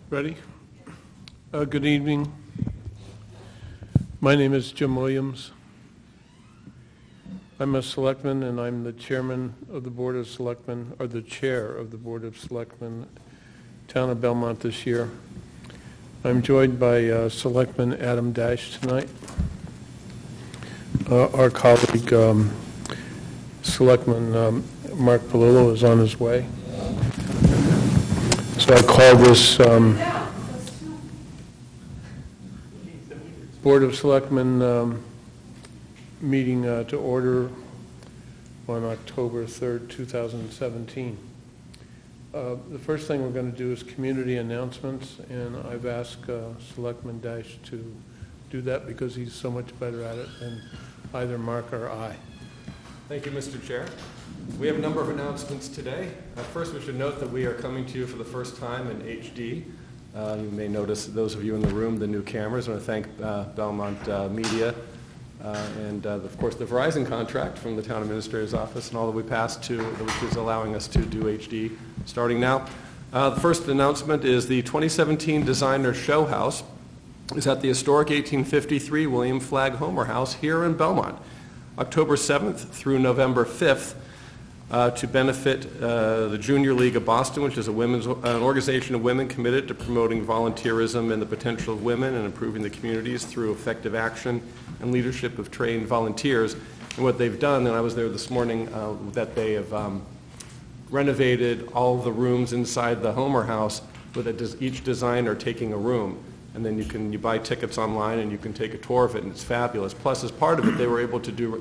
Ready? Good evening. My name is Jim Williams. I'm a selectman, and I'm the chairman of the Board of Selectmen, or the chair of the Board of Selectmen, Town of Belmont this year. I'm joined by Selectman Adam Dash tonight. Our colleague, Selectman Mark Palillo, is on his way. So I call this Board of Selectmen meeting to order on October 3rd, 2017. The first thing we're going to do is community announcements, and I've asked Selectman Dash to do that because he's so much better at it than either Mark or I. Thank you, Mr. Chair. We have a number of announcements today. First, we should note that we are coming to you for the first time in HD. You may notice, those of you in the room, the new cameras. I want to thank Belmont Media and, of course, the Verizon contract from the Town Administrator's Office and all that we passed to, which is allowing us to do HD starting now. The first announcement is the 2017 Designer Show House is at the historic 1853 William Flagg Homer House here in Belmont, October 7th through November 5th, to benefit the Junior League of Boston, which is an organization of women committed to promoting volunteerism and the potential of women and improving the communities through effective action and leadership of trained volunteers. And what they've done, and I was there this morning, that they have renovated all the rooms inside the Homer House with each designer taking a room. And then you buy tickets online and you can take a tour of it, and it's fabulous. Plus, as part of it, they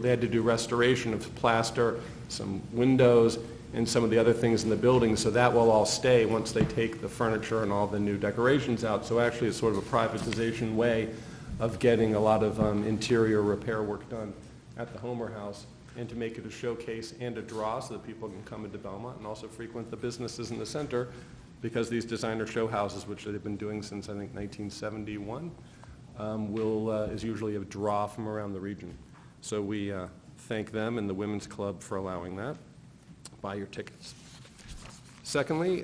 had to do restoration of plaster, some windows, and some of the other things in the building, so that will all stay once they take the furniture and all the new decorations out. So actually it's sort of a privatization way of getting a lot of interior repair work done at the Homer House, and to make it a showcase and a draw so that people can come into Belmont and also frequent the businesses in the center, because these designer show houses, which they've been doing since I think 1971, is usually a draw from around the region. So we thank them and the Women's Club for allowing that. Buy your tickets. Secondly,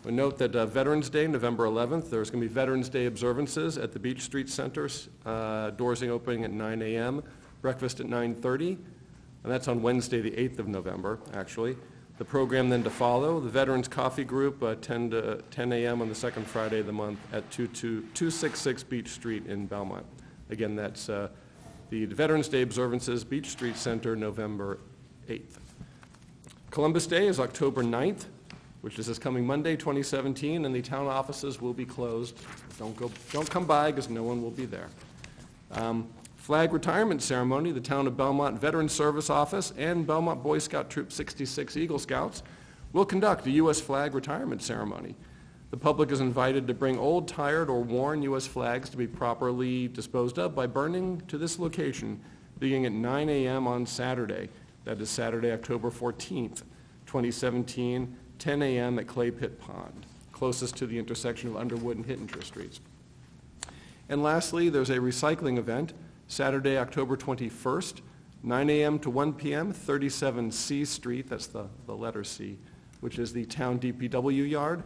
we note that Veterans Day, November 11th, there's going to be Veterans Day observances at the Beach Street Center, doors opening at 9 a.m., breakfast at 9:30, and that's on Wednesday, the 8th of November, actually. The program then to follow, the Veterans Coffee Group, 10 a.m. on the second Friday of the month at 266 Beach Street in Belmont. Again, that's the Veterans Day observances, Beach Street Center, November 8th. Columbus Day is October 9th, which is this coming Monday, 2017, and the town offices will be closed. Don't come by because no one will be there. Flag retirement ceremony, the Town of Belmont Veterans Service Office and Belmont Boy Scout Troop 66 Eagle Scouts will conduct a U.S. flag retirement ceremony. The public is invited to bring old, tired, or worn U.S. flags to be properly disposed of by burning to this location beginning at 9 a.m. on Saturday. That is Saturday, October 14th, 2017, 10 a.m. at Clay Pit Pond, closest to the intersection of Underwood and Hittinger Streets. And lastly, there's a recycling event, Saturday, October 21st, 9 a.m. to 1 p.m., 37 C Street, that's the letter C, which is the town DPW yard.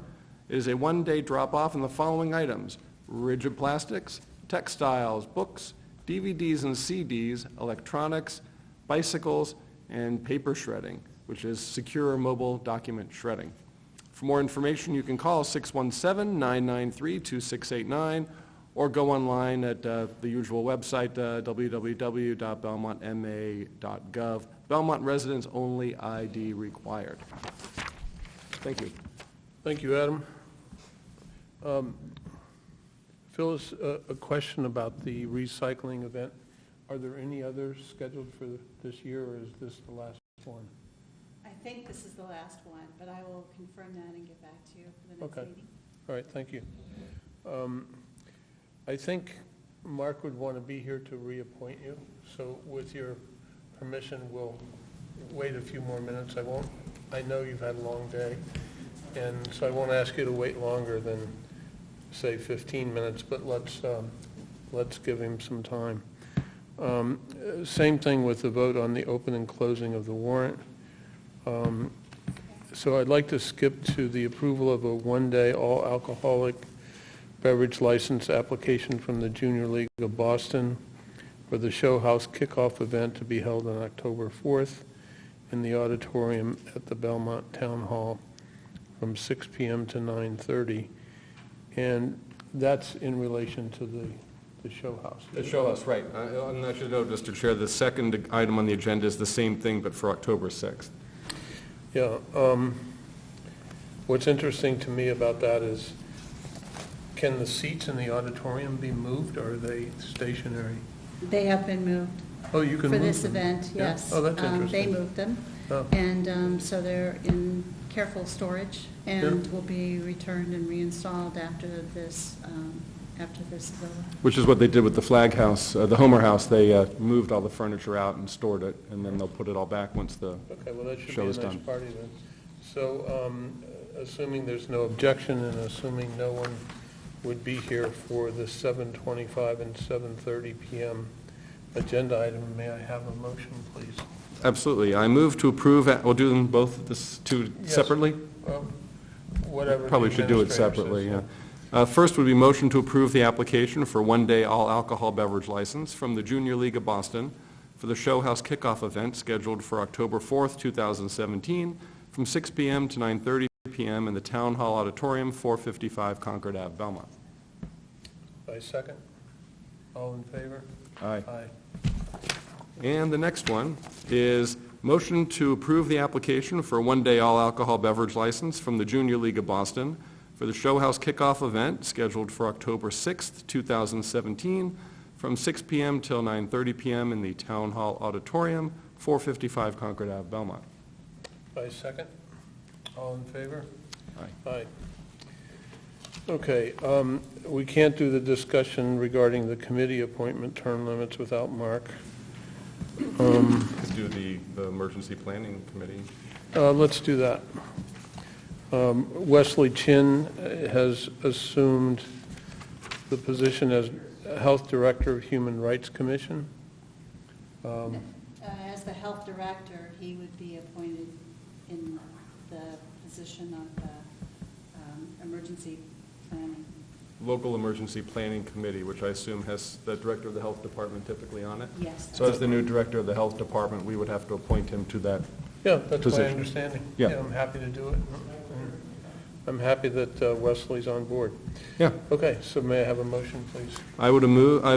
It is a one-day drop-off in the following items: rigid plastics, textiles, books, DVDs and CDs, electronics, bicycles, and paper shredding, which is secure mobile document shredding. For more information, you can call 617-993-2689 or go online at the usual website, www.belmontma.gov. Belmont residents only, ID required. Thank you. Thank you, Adam. Phyllis, a question about the recycling event. Are there any others scheduled for this year, or is this the last one? I think this is the last one, but I will confirm that and get back to you for the next meeting. All right, thank you. I think Mark would want to be here to reappoint you, so with your permission, we'll wait a few more minutes. I know you've had a long day, and so I won't ask you to wait longer than, say, 15 minutes, but let's give him some time. Same thing with the vote on the open and closing of the warrant. So I'd like to skip to the approval of a one-day all-alcoholic beverage license application from the Junior League of Boston for the Show House Kickoff event to be held on October 4th in the auditorium at the Belmont Town Hall from 6 p.m. to 9:30. And that's in relation to the Show House. The Show House, right. And I should note, Mr. Chair, the second item on the agenda is the same thing, but for October 6th. Yeah. What's interesting to me about that is, can the seats in the auditorium be moved, or are they stationary? They have been moved Oh, you can for move this them. event, Yeah? yes. Oh, that's They interesting. moved them, Oh. and so they're in careful storage and Yeah. will be returned and reinstalled after this is over. Which is what they did with the Flag House, the Homer House. They moved all the furniture out and stored it, and then they'll put it all back once the Okay, well, that should be show a is nice done. party then. So, assuming there's no objection and assuming no one would be here for the 7:25 and 7:30 p.m. agenda item, may I have a motion, please? Absolutely. I move to approve, we'll do them both Yes. separately? Well, whatever. the Probably should do it administrator separately, says. yeah. First would be motion to approve the application for one-day all-alcohol beverage license from the Junior League of Boston for the Show House Kickoff event scheduled for October 4th, 2017, from 6 p.m. to 9:30 p.m. in the Town Hall Auditorium, 455 Concord Ave, Belmont. I second. All in favor? Aye. Aye. And the next one is motion to approve the application for a one-day all-alcohol beverage license from the Junior League of Boston for the Show House Kickoff event scheduled for October 6th, 2017, from 6 p.m. till 9:30 p.m. in the Town Hall Auditorium, 455 Concord Ave, Belmont. I second. All in favor? Aye. Aye. Okay, we can't do the discussion regarding the committee appointment term limits without Mark. Let's do the Emergency Planning Committee. Let's do that. Wesley Chin has assumed the position as Health Director of Human Rights Commission. As the health director, he would be appointed in the position of the emergency planning. Local Emergency Planning Committee, which I assume has the Director of the Health Department typically on it. Yes. So as the new Director of the Health Department, we would have to appoint him to that. Yeah, that's my Position. understanding. Yeah. I'm happy to do it. I'm happy that Wesley's on board. Yeah. Okay, so may I have a motion, please? I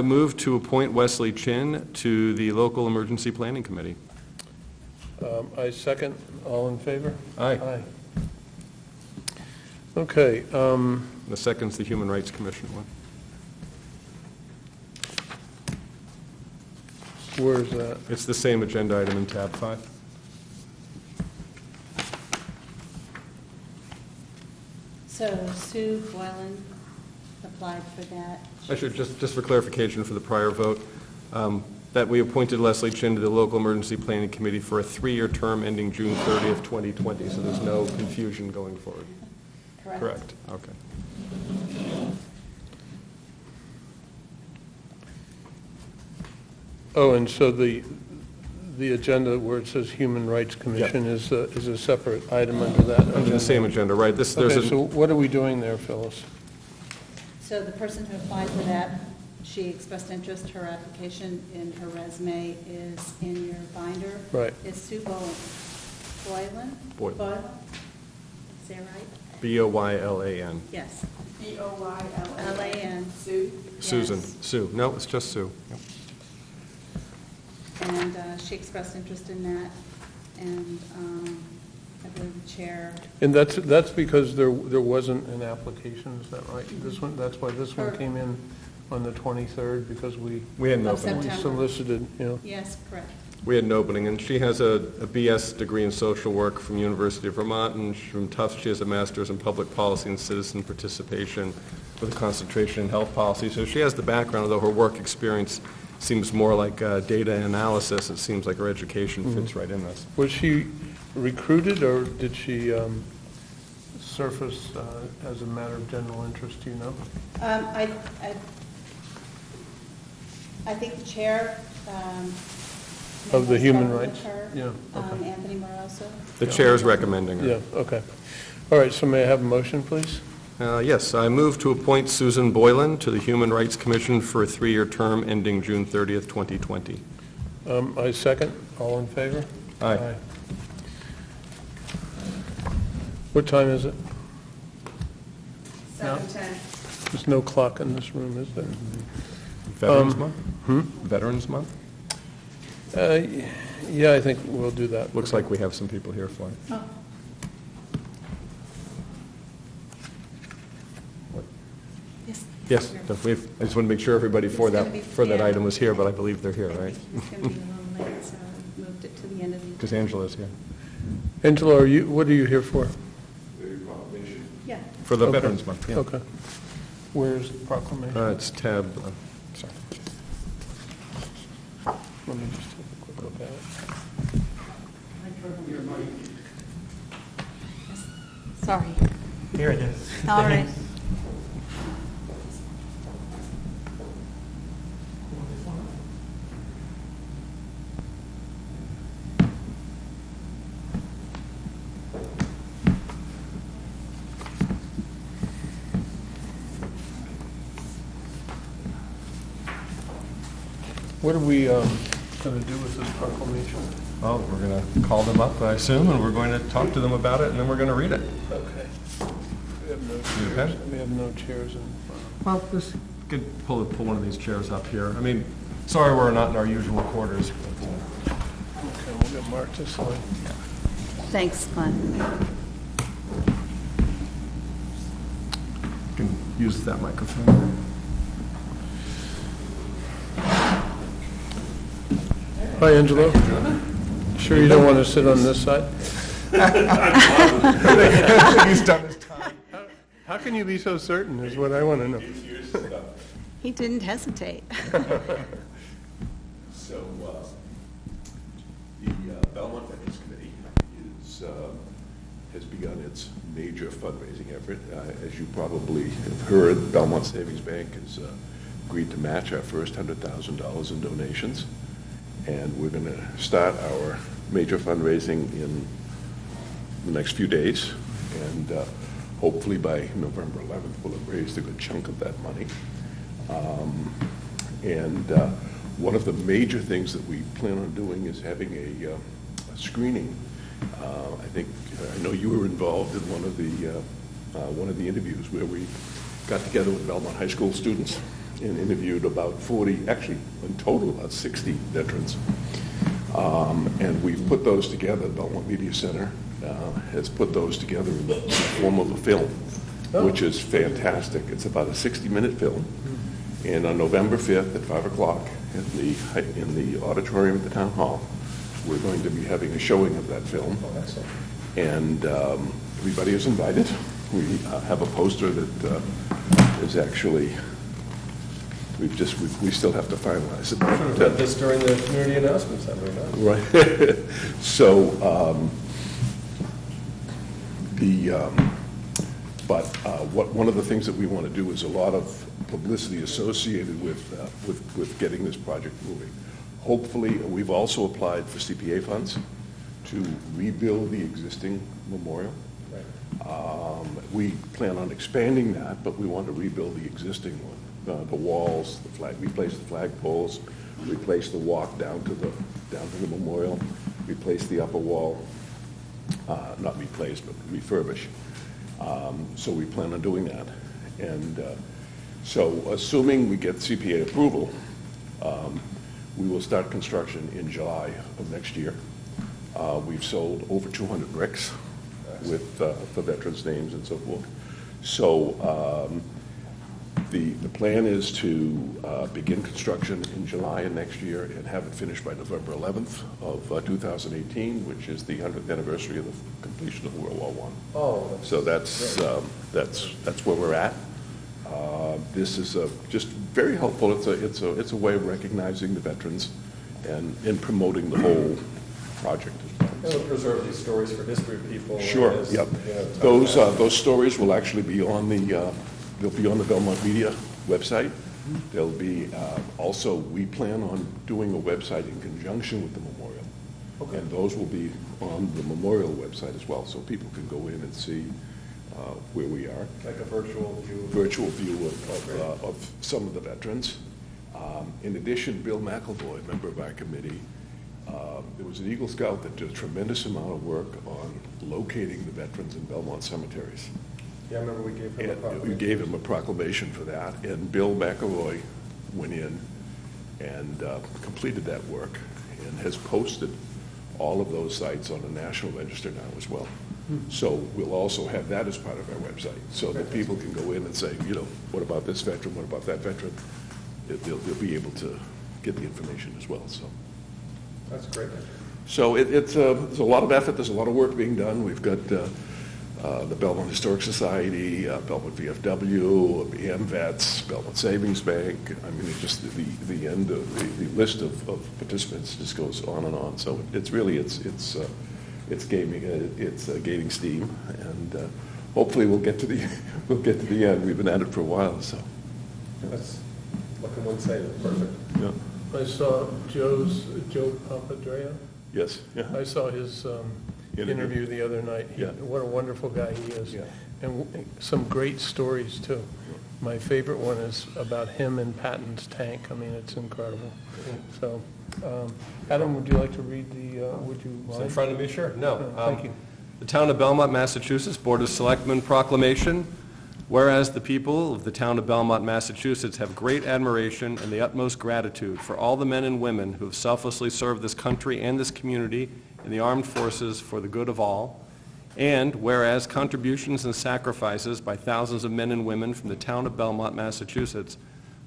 move to appoint Wesley Chin to the Local Emergency Planning Committee. I second. All in favor? Aye. Aye. Okay, The second's the Human Rights Commission one. where's that? It's the same agenda item in tab 5. So Sue Boylan applied for that. I should, just for clarification for the prior vote, that we appointed Leslie Chin to the Local Emergency Planning Committee for a 3-year term ending June 30th, 2020, so there's no confusion going forward. Correct, okay. Oh, and so the agenda where it says Human Rights Commission is a separate item under that? Under the same agenda, right? There's Okay, a, so what are we doing there, Phyllis? So the person who applied for that, she expressed interest, her application in her resume is in your binder. Right. Is Sue Boylan? Boylan. Is that right? B-O-Y-L-A-N. Yes. B-O-Y-L-A-N. Sue? Susan, Yes. Sue. No, it's just Sue. Yep. And she expressed interest in that, and I believe the chair. And that's because there wasn't an application, is that right? This one, that's why this one came in on the 23rd, because we We had an Oh, opening. September. solicited, you know. Yes, correct. We had an opening, and she has a BS degree in social work from University of Vermont, and from Tufts she has a master's in public policy and citizen participation with a concentration in health policy. So she has the background, although her work experience seems more like data analysis. It seems like her education fits right in this. Was she recruited, or did she surface as a matter of general interest, do you know? I think the chair. Of the has Human spoken with Rights? her, Yeah, okay. Anthony Moroso. The chair is recommending her. Yeah, okay. All right, so may I have a motion, please? Yes, I move to appoint Susan Boylan to the Human Rights Commission for a 3-year term ending June 30th, 2020. I second. All in favor? Aye. What time is it? 7:10. There's no clock in this room, is there? Veterans Month? Veterans Month? Yeah, I think we'll do that. Looks like we have some people here for it. Oh, yes. Yes, I just want to make sure everybody for It's gonna that be- item was here, but I believe they're here, I right? think he's going to be a little late, so I moved it to the end of the. Because Angela's here. Angela, what are you here for? Yeah. For the Okay. Veterans Month, yeah. Okay. Where's the proclamation? It's tab, sorry. Let me just take a quick look at it. Sorry. Here it is. All right. What are we going to do with this proclamation? Well, we're going to call them up, I assume, and we're going to talk to them about it, and then we're going to read it. Okay. We have no You chairs. okay? We have no chairs in. Well, just could pull one of these chairs up here. I mean, sorry we're not in our usual quarters, but, Okay, we'll get Mark this way. Thanks, Glenn. you can use that microphone. Hi, Angelo. Sure you don't want to sit on this side? He's done his time. How can you be so certain, is what I want to know. He didn't hesitate. So, the Belmont Veterans Committee has begun its major fundraising effort. As you probably have heard, Belmont Savings Bank has agreed to match our first $100,000 in donations. And we're going to start our major fundraising in the next few days. And hopefully by November 11th, we'll have raised a good chunk of that money. One of the major things that we plan on doing is having a screening. I know you were involved in one of the interviews where we got together with Belmont High School students and interviewed about 40, actually in total about 60 veterans. And we've put those together. Belmont Media Center has put those together in the form of a film, which is fantastic. It's about a 60-minute film. And on November 5th at 5 o'clock in the auditorium at the town hall, we're going to be having a showing of that film. And everybody is invited. We have a poster that is actually, we still have to finalize it. Should have read this during the community announcements, have we not? Right. So, one of the things that we want to do is a lot of publicity associated with getting this project moving. Hopefully, we've also applied for CPA funds to rebuild the existing memorial. We plan on expanding that, but we want to rebuild the existing one. The walls, the flag, replace the flagpoles, replace the walk down to the memorial, replace the upper wall, not replace, but refurbish. So we plan on doing that. And so assuming we get CPA approval, we will start construction in July of next year. We've sold over 200 bricks with the veterans' names and so forth. So the plan is to begin construction in July of next year and have it finished by November 11th of 2018, which is the 100th anniversary of the completion of World War I. Oh. So that's where we're at. This is just very helpful. It's a way of recognizing the veterans and promoting the whole project as well. It'll preserve these stories for history people. Sure. as, Yep. you know, Those stories will actually be on they'll be on the Belmont Media website. There'll be also, we plan on doing a website in conjunction with the memorial. Okay. And those will be on the memorial website as well, so people can go in and see where we are. Like a virtual view. Virtual view of some of the veterans. In addition, Bill McElvoy, a member of our committee, there was an Eagle Scout that did a tremendous amount of work on locating the veterans in Belmont cemeteries. Yeah, I remember we gave him a And proclamation. we gave him a proclamation for that, and Bill McElroy went in and completed that work and has posted all of those sites on the National Register now as well. So we'll also have that as part of our website, so that people can go in and say, you know, what about this veteran, what about that veteran? They'll be able to get the information as well, so. That's great. So there's a lot of effort, there's a lot of work being done. We've got the Belmont Historic Society, Belmont VFW, AMVETS, Belmont Savings Bank. I mean, it's just the end of the list of participants just goes on and on. So it's really, it's gaining steam, and hopefully we'll get to the end. We've been at it for a while, so. That's, what can one say? Perfect. Yeah. I saw Joe Papadrea. Yes. Yeah. I saw his interview the other night. Yeah. What a wonderful guy he is. Yeah. And some great stories, too. My favorite one is about him and Patton's tank. I mean, it's incredible. So, Adam, would you like to read would you It's in mind? front of me, sure. No. Thank you. The Town of Belmont, Massachusetts Board of Selectmen proclamation. Whereas the people of the Town of Belmont, Massachusetts have great admiration and the utmost gratitude for all the men and women who have selflessly served this country and this community in the armed forces for the good of all. And whereas contributions and sacrifices by thousands of men and women from the Town of Belmont, Massachusetts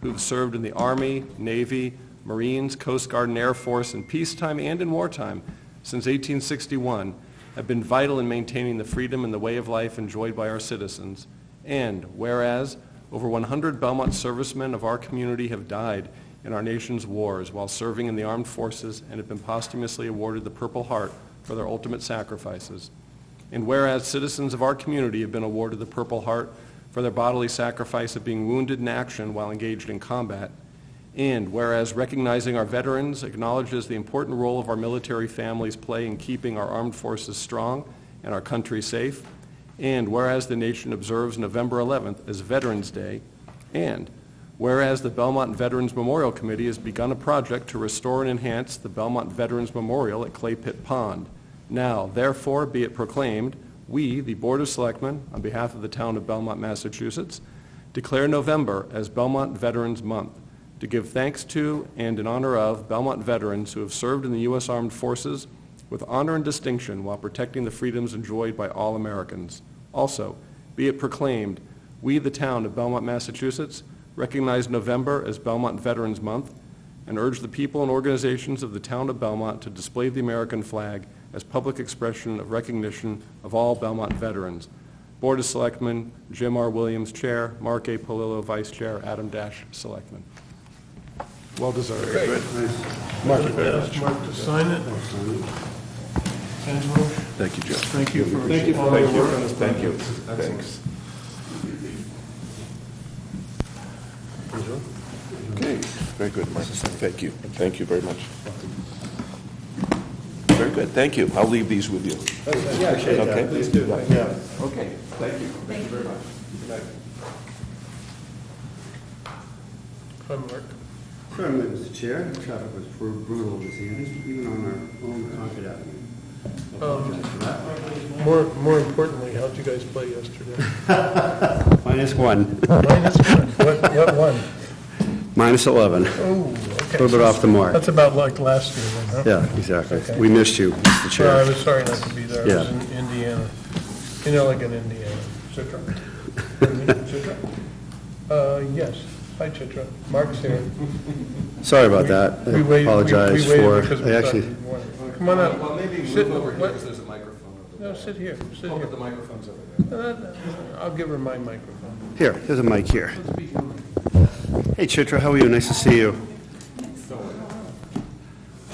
who have served in the Army, Navy, Marines, Coast Guard, and Air Force in peacetime and in wartime since 1861 have been vital in maintaining the freedom and the way of life enjoyed by our citizens. And whereas over 100 Belmont servicemen of our community have died in our nation's wars while serving in the armed forces and have been posthumously awarded the Purple Heart for their ultimate sacrifices. And whereas citizens of our community have been awarded the Purple Heart for their bodily sacrifice of being wounded in action while engaged in combat. And whereas recognizing our veterans acknowledges the important role of our military families play in keeping our armed forces strong and our country safe. And whereas the nation observes November 11th as Veterans Day, and whereas the Belmont Veterans Memorial Committee has begun a project to restore and enhance the Belmont Veterans Memorial at Clay Pit Pond. Now, therefore, be it proclaimed, we, the Board of Selectmen, on behalf of the Town of Belmont, Massachusetts, declare November as Belmont Veterans Month to give thanks to and in honor of Belmont veterans who have served in the U.S. Armed Forces with honor and distinction while protecting the freedoms enjoyed by all Americans. Also, be it proclaimed, we, the Town of Belmont, Massachusetts, recognize November as Belmont Veterans Month and urge the people and organizations of the Town of Belmont to display the American flag as public expression of recognition of all Belmont veterans. Board of Selectmen, Jim R. Williams, Chair, Mark A. Polillo, Vice Chair, Adam Dash, Selectman. Well deserved. Mark to sign it. Angelo? Thank you, Joe. Thank you for all Thank you. your work on this Thank you. Excellent. Thanks. Okay, very good, Mark. Thank you. Thank you very much. Very good, thank you. I'll leave these with you. Yeah, Okay. please do. Thank you. Yeah, okay, thank you. Thank you very much. Good night. Hi, Mark. Certainly, Mr. Chair, traffic was brutal this evening, even on our own Concord Avenue. Apologize for that. More importantly, how'd you guys play yesterday? -1. -1. What one? -11. Oh, okay. A little bit off the mark. That's about like last year then, huh? Yeah, exactly. Okay. We missed you, Mr. Well, I Chair. was sorry not to be there. I Yeah. was in Indiana. You know, like in Indiana. Chitra? Pardon me? Chitra? Yes. Hi, Chitra. Mark's here. Sorry about that. I We waited- apologize we waited for, because we I thought actually, you'd want it. Come on up. Well, maybe Sit- move over here what? because there's a microphone over No, there. sit here. Sit Oh, here. but the microphone's over there. I'll give her my microphone. here's a mic here. Hey, Chitra, how are you? Nice to see you.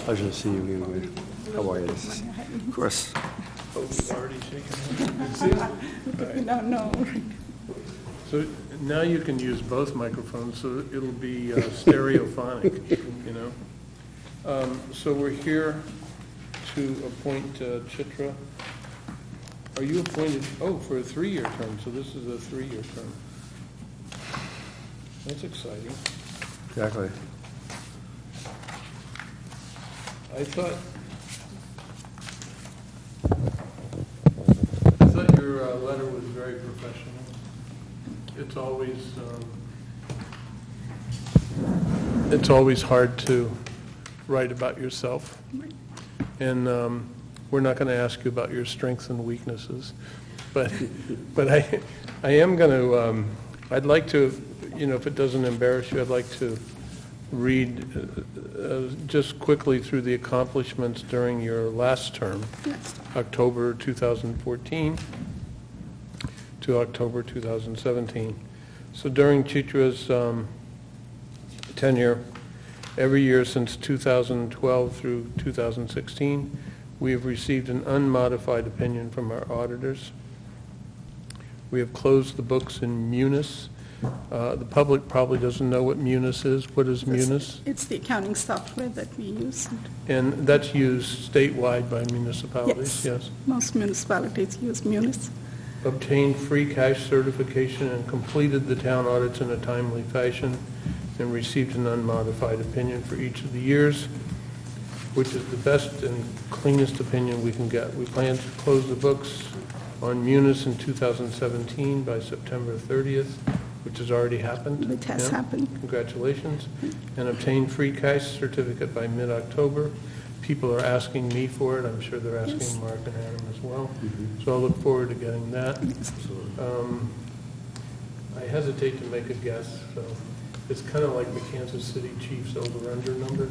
Pleasure to see you anyway. How are you? Nice to see you. Of course. Oh, you've already shaken hands. No. So now you can use both microphones, so it'll be stereophonic, you know? So we're here to appoint Chitra Are you appointed, oh, for a 3-year term, so this is a 3-year term. That's exciting. Exactly. I thought your letter was very professional. It's always hard to write about yourself. And we're not going to ask you about your strengths and weaknesses. But I am going to, I'd like to, if it doesn't embarrass you, I'd like to read just quickly through the accomplishments during your last term, October 2014 to October 2017. So during Chitra's tenure, every year since 2012 through 2016, we have received an unmodified opinion from our auditors. We have closed the books in Munis. The public probably doesn't know what Munis is. What is Munis? It's the accounting software that we use. And that's used statewide by municipalities, yes? Most municipalities use Munis. Obtained free cash certification and completed the town audits in a timely fashion and received an unmodified opinion for each of the years, which is the best and cleanest opinion we can get. We plan to close the books on Munis in 2017 by September 30th, which has already happened. It has happened. Congratulations. And obtain free cash certificate by mid-October. People are asking me for it. I'm sure they're asking Yes. Mark and Adam as well. So I'll look forward to getting that. I hesitate to make a guess, so it's kind of like the Kansas City Chiefs over-under number.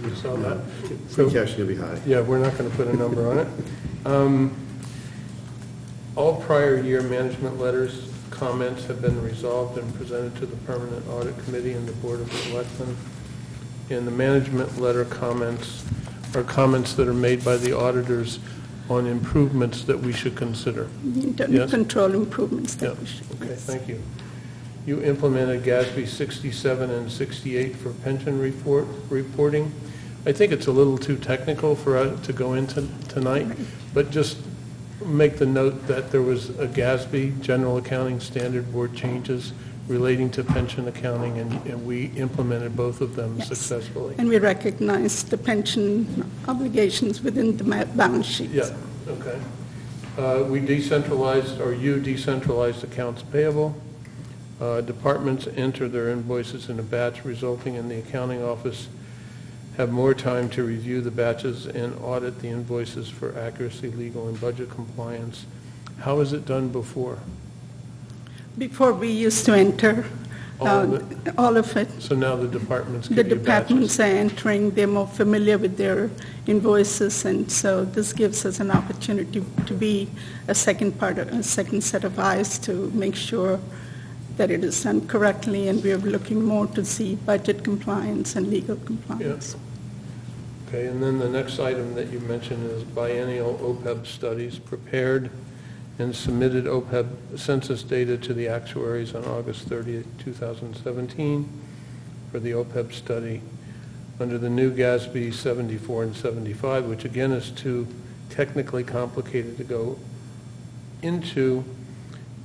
You saw that? Free cash is going to be high. Yeah, we're not going to put a number on it. All prior year management letters, comments have been resolved and presented to the Permanent Audit Committee and the Board of Selectmen. And the management letter comments are comments that are made by the auditors on improvements that we should consider. Internal Yes? control improvements that Yeah, we should. okay, yes. thank you. You implemented GASB 67 and 68 for pension reporting. I think it's a little too technical for us to go into tonight, but just make the note that there was a GASB, General Accounting Standard Board changes relating to pension accounting, and we implemented both of them Yes. successfully. And we recognize the pension obligations within the balance sheet. Yeah, okay. We decentralized, or you decentralized accounts payable. Departments enter their invoices in a batch, resulting in the accounting office have more time to review the batches and audit the invoices for accuracy, legal, and budget compliance. How is it done before? Before, we used to enter All of all of it. So now the departments The give you departments batches? are entering, they're more familiar with their invoices, and so this gives us an opportunity to be a second set of eyes to make sure that it is done correctly, and we are looking more to see budget compliance and legal compliance. Okay, and then the next item that you mentioned is biennial OPEB studies, prepared and submitted OPEB census data to the actuaries on August 30th, 2017 for the OPEB study under the new GASB 74 and 75, which again is too technically complicated to go into,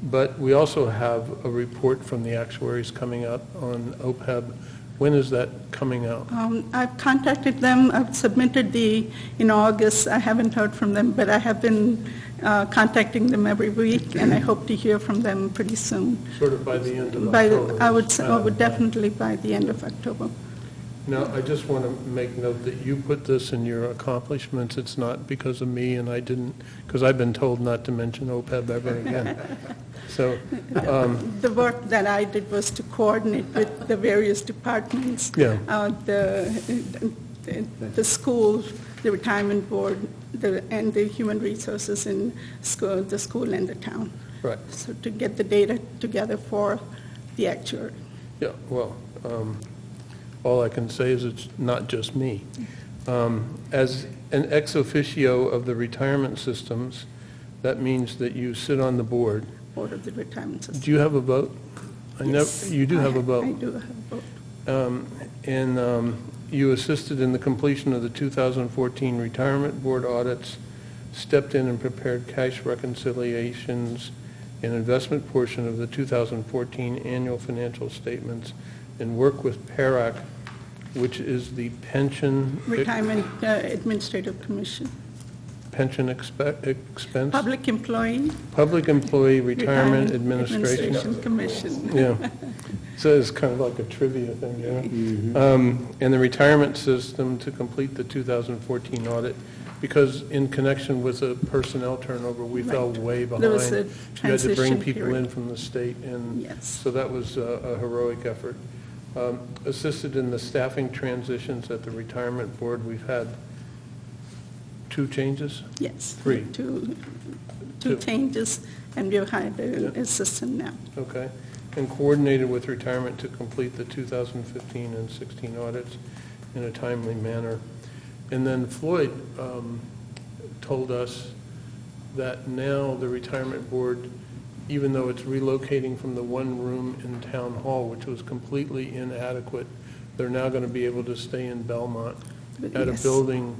but we also have a report from the actuaries coming out on OPEB. When is that coming out? I've contacted them, I've submitted in August, I haven't heard from them, but I have been contacting them every week, and I hope to hear from them pretty soon. Sort of by the end of October? I would definitely by the end of October. Now, I just want to make note that you put this in your accomplishments. It's not because of me, and I didn't, because I've been told not to mention OPEB ever again. So, The work that I did was to coordinate with the various departments. Yeah. The school, the retirement board, and the human resources in school, the school and the town. right, So to get the data together for the actuary. yeah, well, all I can say is it's not just me. As an ex officio of the retirement systems, that means that you sit on the board. Board of the retirement system. Do you have a vote? Yes, You do have a vote. I do have a vote. And you assisted in the completion of the 2014 retirement board audits, stepped in and prepared cash reconciliations and investment portion of the 2014 annual financial statements, and worked with PERAC, which is the Pension Retirement Administrative Commission. Expense? Public Employee. Public Employee Retirement Administration. Commission. Yeah. So it's kind of like a trivia thing, you know? And the retirement system to complete the 2014 audit, because in connection with the personnel turnover, we fell Right. way behind. There was a You had to bring transition people in period. from the state, and Yes. so that was a heroic effort. Assisted in the staffing transitions at the retirement board. We've had 2 changes? Yes. 3. Two Two. changes, and we've hired an Yeah. assistant now. Okay. And coordinated with retirement to complete the 2015 and 16 audits in a timely manner. And then Floyd told us that now the retirement board, even though it's relocating from the one room in Town Hall, which was completely inadequate, they're now going to be able to stay in Belmont at a Yes. building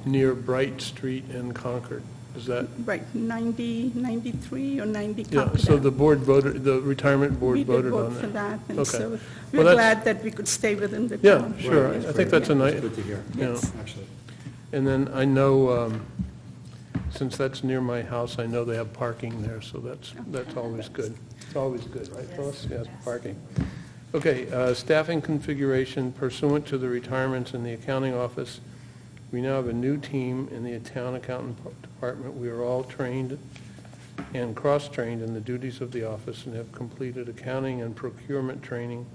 near Bright Street and Concord. Is that? Right, 93 or 90 Yeah, Concord so Ave. the board voted, the retirement board We did voted vote on for that. that, and Okay. so Well, we're that's- glad that we could stay within the Yeah, town. sure. Right, I think that's a nice, That's good to hear, you know. Yes. actually. And then I know, since that's near my house, I know they have parking there, so that's always good. It's always good, right, Phyllis? Yes, parking. Okay, staffing configuration pursuant to the retirements in the accounting office. We now have a new team in the town accountant department. We are all trained and cross-trained in the duties of the office and have completed accounting and procurement training,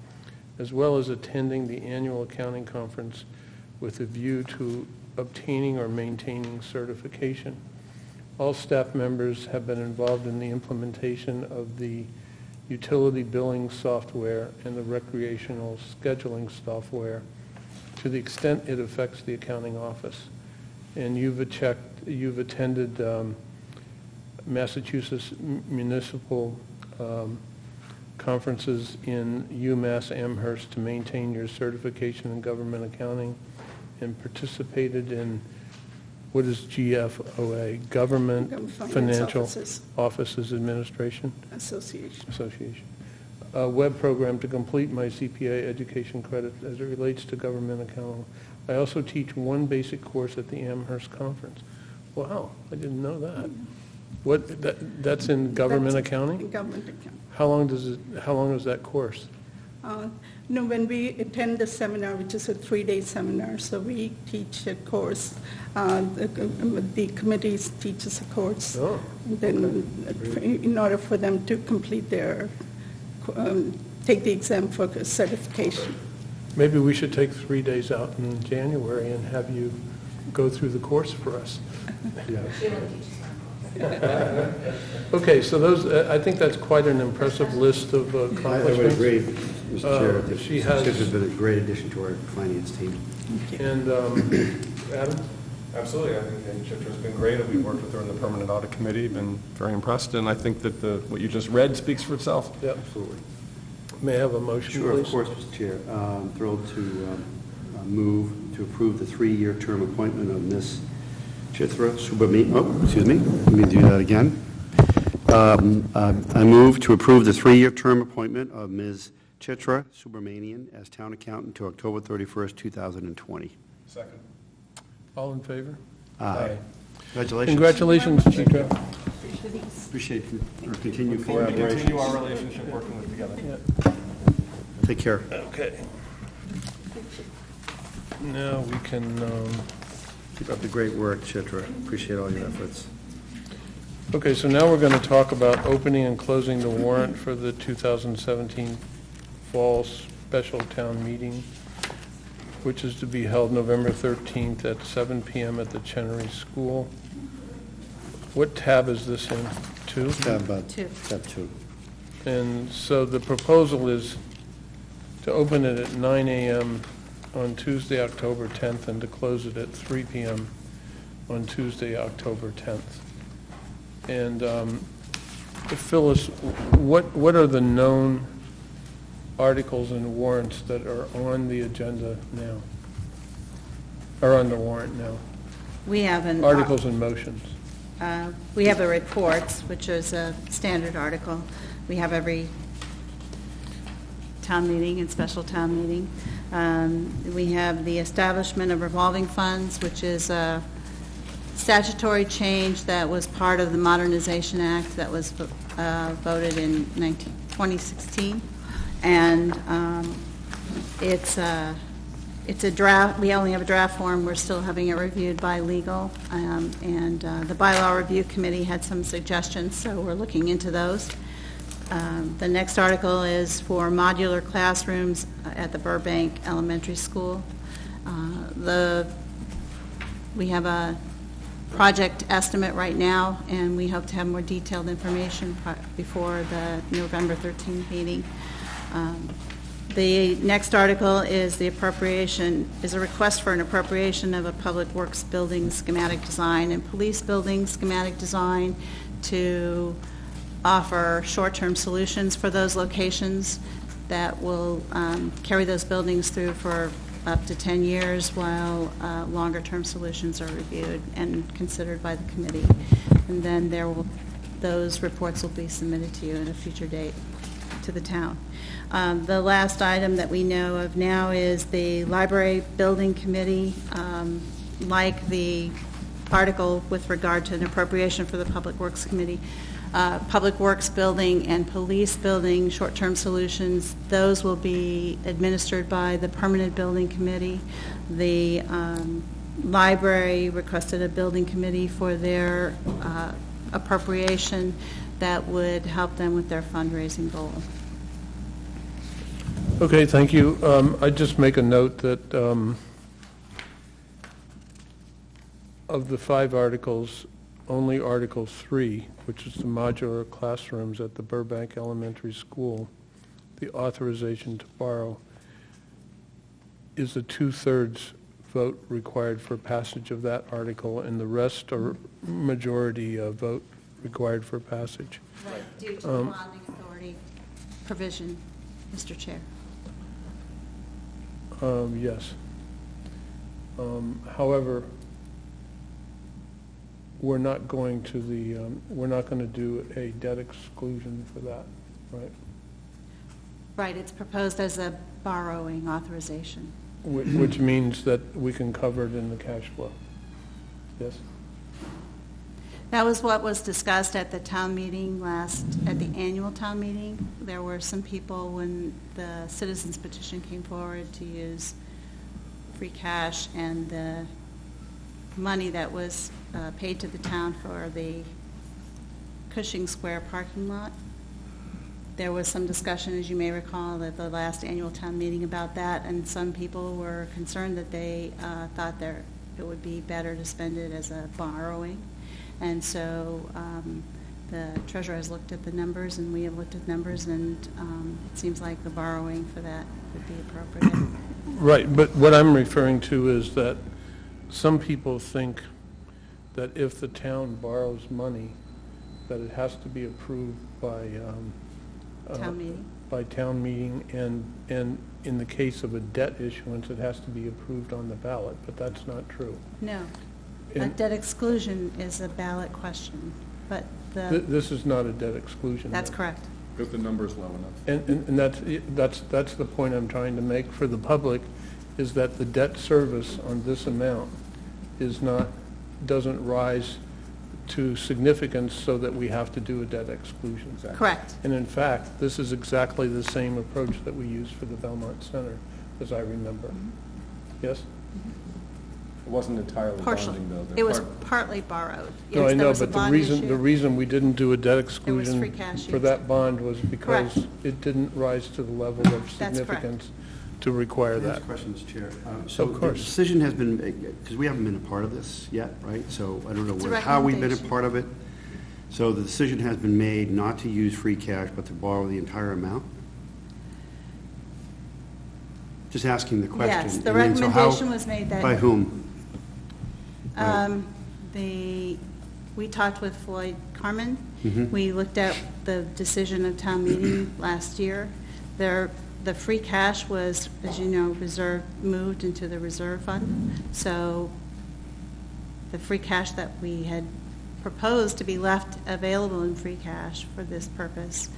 as well as attending the annual accounting conference with a view to obtaining or maintaining certification. All staff members have been involved in the implementation of the utility billing software and the recreational scheduling software to the extent it affects the accounting office. And you've attended Massachusetts municipal conferences in UMass Amherst to maintain your certification in government accounting, and participated in, what is GFOA? Government Finance Financial Officers Offices Administration Association. A web program to complete my CPA education credit as it relates to government accounting. I also teach one basic course at the Amherst Conference. Wow, I didn't know that. That's in government That's accounting? in government accounting. How long is that course? No, when we attend the seminar, which is a 3-day seminar, so we teach a course, the committees teaches a course. Oh, Then, in order for them to complete their, take the exam for certification. maybe we should take 3 days out in January and have you go through the course for us. Okay, so those, I think that's quite an impressive list of I would accomplishments. agree, Mr. Chair. that she has- This has been a great addition to our finance team. And, Adam? Absolutely, I think Chitra's been great, and we've worked with her in the permanent audit committee, been very impressed, and I think that what you just read speaks for itself. Yep. Absolutely. May I have a motion, Sure, of please? course, Mr. Chair. I'm thrilled to move to approve the 3-year term appointment of Ms. Chitra Subramanian. Oh, excuse me, let me do that again. I move to approve the 3-year term appointment of Ms. Chitra Subramanian as town accountant to October 31st, 2020. Second. All in favor? Aye. Congratulations. Congratulations, Chitra. Appreciate your continued Forward to collaboration. continue our relationship working with together. Take care. Okay. Now we can, Keep up the great work, Chitra. Appreciate all your efforts. okay, so now we're going to talk about opening and closing the warrant for the 2017 Fall Special Town Meeting, which is to be held November 13th at 7 p.m. at the Chenery School. What tab is this in? 2? Tab 2. 2. And so the proposal is to open it at 9 a.m. on Tuesday, October 10th, and to close it at 3 p.m. on Tuesday, October 10th. And Phyllis, what are the known articles and warrants that are on the agenda now? Or on the warrant now? We have an... Articles and motions. we have the reports, which is a standard article. We have every town meeting and special town meeting. We have the establishment of revolving funds, which is a statutory change that was part of the Modernization Act that was voted in 2016. And it's a draft. We only have a draft form. We're still having it reviewed by legal. And the bylaw review committee had some suggestions, so we're looking into those. The next article is for modular classrooms at the Burbank Elementary School. We have a project estimate right now, and we hope to have more detailed information before the November 13th meeting. The next article is a request for an appropriation of a public works building schematic design and police building schematic design to offer short-term solutions for those locations that will carry those buildings through for up to 10 years while longer-term solutions are reviewed and considered by the committee. And then those reports will be submitted to you at a future date to the town. The last item that we know of now is the library building committee. Like the article with regard to an appropriation for the Public Works Committee, Public Works building and police building short-term solutions, those will be administered by the Permanent Building Committee. The library requested a building committee for their appropriation that would help them with their fundraising goal. Okay, thank you. I'd just make a note that of the 5 articles, only Article 3, which is the modular classrooms at the Burbank Elementary School, the authorization to borrow, is a 2/3 vote required for passage of that article, and the rest are majority vote required for passage. Right, due to the bonding authority provision, Mr. Chair. Yes. However, we're not going to do a debt exclusion for that, right? Right, it's proposed as a borrowing authorization. Which means that we can cover it in the cash flow. Yes? That was what was discussed at the town meeting at the annual town meeting. There were some people, when the citizens petition came forward, to use free cash, and the money that was paid to the town for the Cushing Square parking lot. There was some discussion, as you may recall, at the last annual town meeting about that, and some people were concerned that they thought that it would be better to spend it as a borrowing. And so the treasurer has looked at the numbers, and we have looked at the numbers, and it seems like the borrowing for that would be appropriate. Right, but what I'm referring to is that some people think that if the town borrows money, that it has to be approved by Town meeting? By town meeting, and in the case of a debt issuance, it has to be approved on the ballot, but that's not true. No. A debt exclusion is a ballot question, but This is not a debt exclusion. that's though. correct. Because the number is low enough. And that's the point I'm trying to make for the public, is that the debt service on this amount doesn't rise to significance so that we have to do a debt exclusion. Correct. And in fact, this is exactly the same approach that we used for the Belmont Center, as I remember. Yes? It wasn't entirely Partially. bonding, though. It was partly borrowed. No, Yes, I there know, was a but the bond reason issue. we didn't do a debt exclusion free cash for used. that bond was because Correct. it didn't rise to the level of That's correct. significance to require Can I that. ask questions, Chair? Of course. The decision has been, because we haven't been a part of this yet, right? So I don't It's a know how we've been a recommendation. part of it. So the decision has been made not to use free cash, but to borrow the entire amount? Just asking the question. Yes, the And then, so how- recommendation was made that. By whom? We talked with Floyd Carmen. Mhm. We looked at the decision of town meeting last year. The free cash was, as you know, moved into the reserve fund. So the free cash that we had proposed to be left available in free cash for this purpose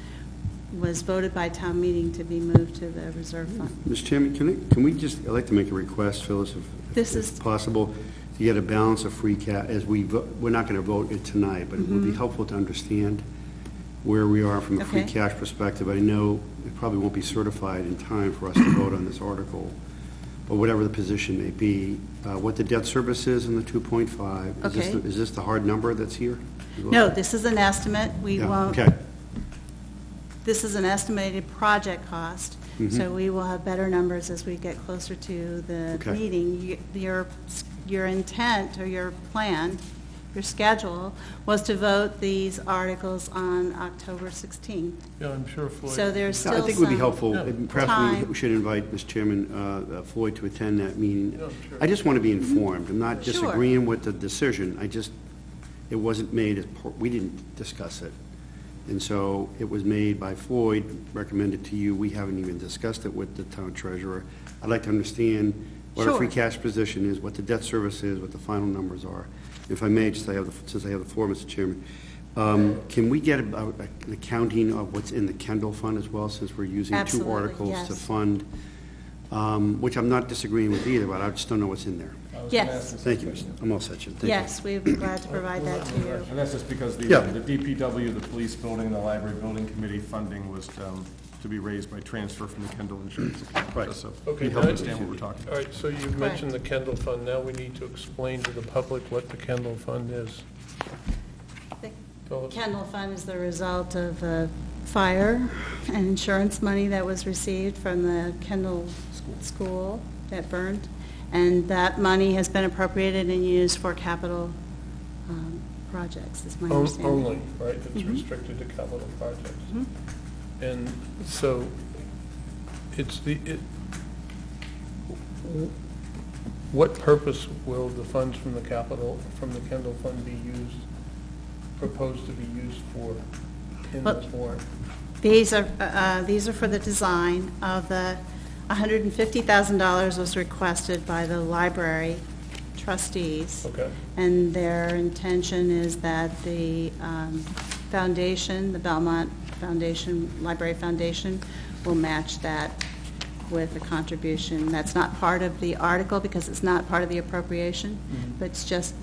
was voted by town meeting to be moved to the reserve fund. Mr. Chairman, can we just, I'd like to make a request, Phyllis, if possible, to get a balance of free cash, as we're not going to vote it tonight, but it would be helpful to understand where we are from a free Okay. cash perspective. I know it probably won't be certified in time for us to vote on this article, but whatever the position may be, what the debt service is in the 2.5. Okay. Is this the hard number that's here? No, this is an estimate. We Yeah, won't. okay. This is an estimated project cost, so we will have better numbers as we get closer to the Okay. meeting. Your intent or your plan, your schedule, was to vote these articles on October 16th. Yeah, I'm sure Floyd. So there's still I some think it would be helpful, Yeah. perhaps time. we should invite, Mr. Chairman, Floyd to attend that meeting. Yeah, sure. I just want to be informed. I'm not Sure. disagreeing with the decision. It wasn't made, we didn't discuss it. And so it was made by Floyd, recommended to you. We haven't even discussed it with the town treasurer. I'd like to understand what our free Sure. cash position is, what the debt service is, what the final numbers are. If I may, since I have the floor, Mr. Chairman, can we get an accounting of what's in the Kendall Fund as well, since we're using two Absolutely, articles to yes. fund, which I'm not disagreeing with either, but I just don't know what's in there. Yes, Thank you. I'm all set, Jim. Thank you. yes, we'd be glad to provide that to you. And that's just because Yeah. the DPW, the police building, and the library building committee funding was to be raised by transfer from the Kendall insurance account. Right. Just so Okay, you now- understand what we're talking All about. right, so you've mentioned the Kendall Fund. Now we need to explain to the public what the Kendall Fund is. The Phyllis? Kendall Fund is the result of fire and insurance money that was received from the Kendall School that burned, and that money has been appropriated and used for capital projects, is my understanding. Only, right? It's restricted to capital projects. And so what purpose will the funds from the Kendall Fund be proposed to be used for in Well, this warrant? These are for the design of the $150,000 was requested by the library trustees. Okay. And their intention is that the foundation, the Belmont Foundation, Library Foundation, will match that with a contribution. That's not part of the article because it's not part of the appropriation, but it's just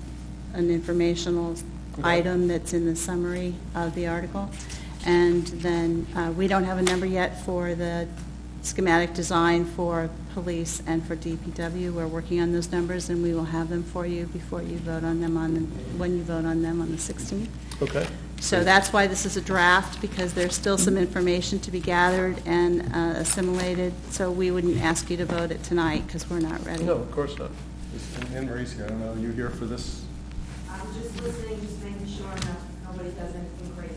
an informational item that's in the summary of the article. And then we don't have a number yet for the schematic design for police and for DPW. We're working on those numbers, and we will have them for you before you vote on them when you vote on them on the 16th. Okay. So that's why this is a draft, because there's still some information to be gathered and assimilated. So we wouldn't ask you to vote it tonight because we're not ready. No, of course not. Anne Marie's here. I don't know, are you here for this? I'm just listening, just making sure nobody does anything crazy.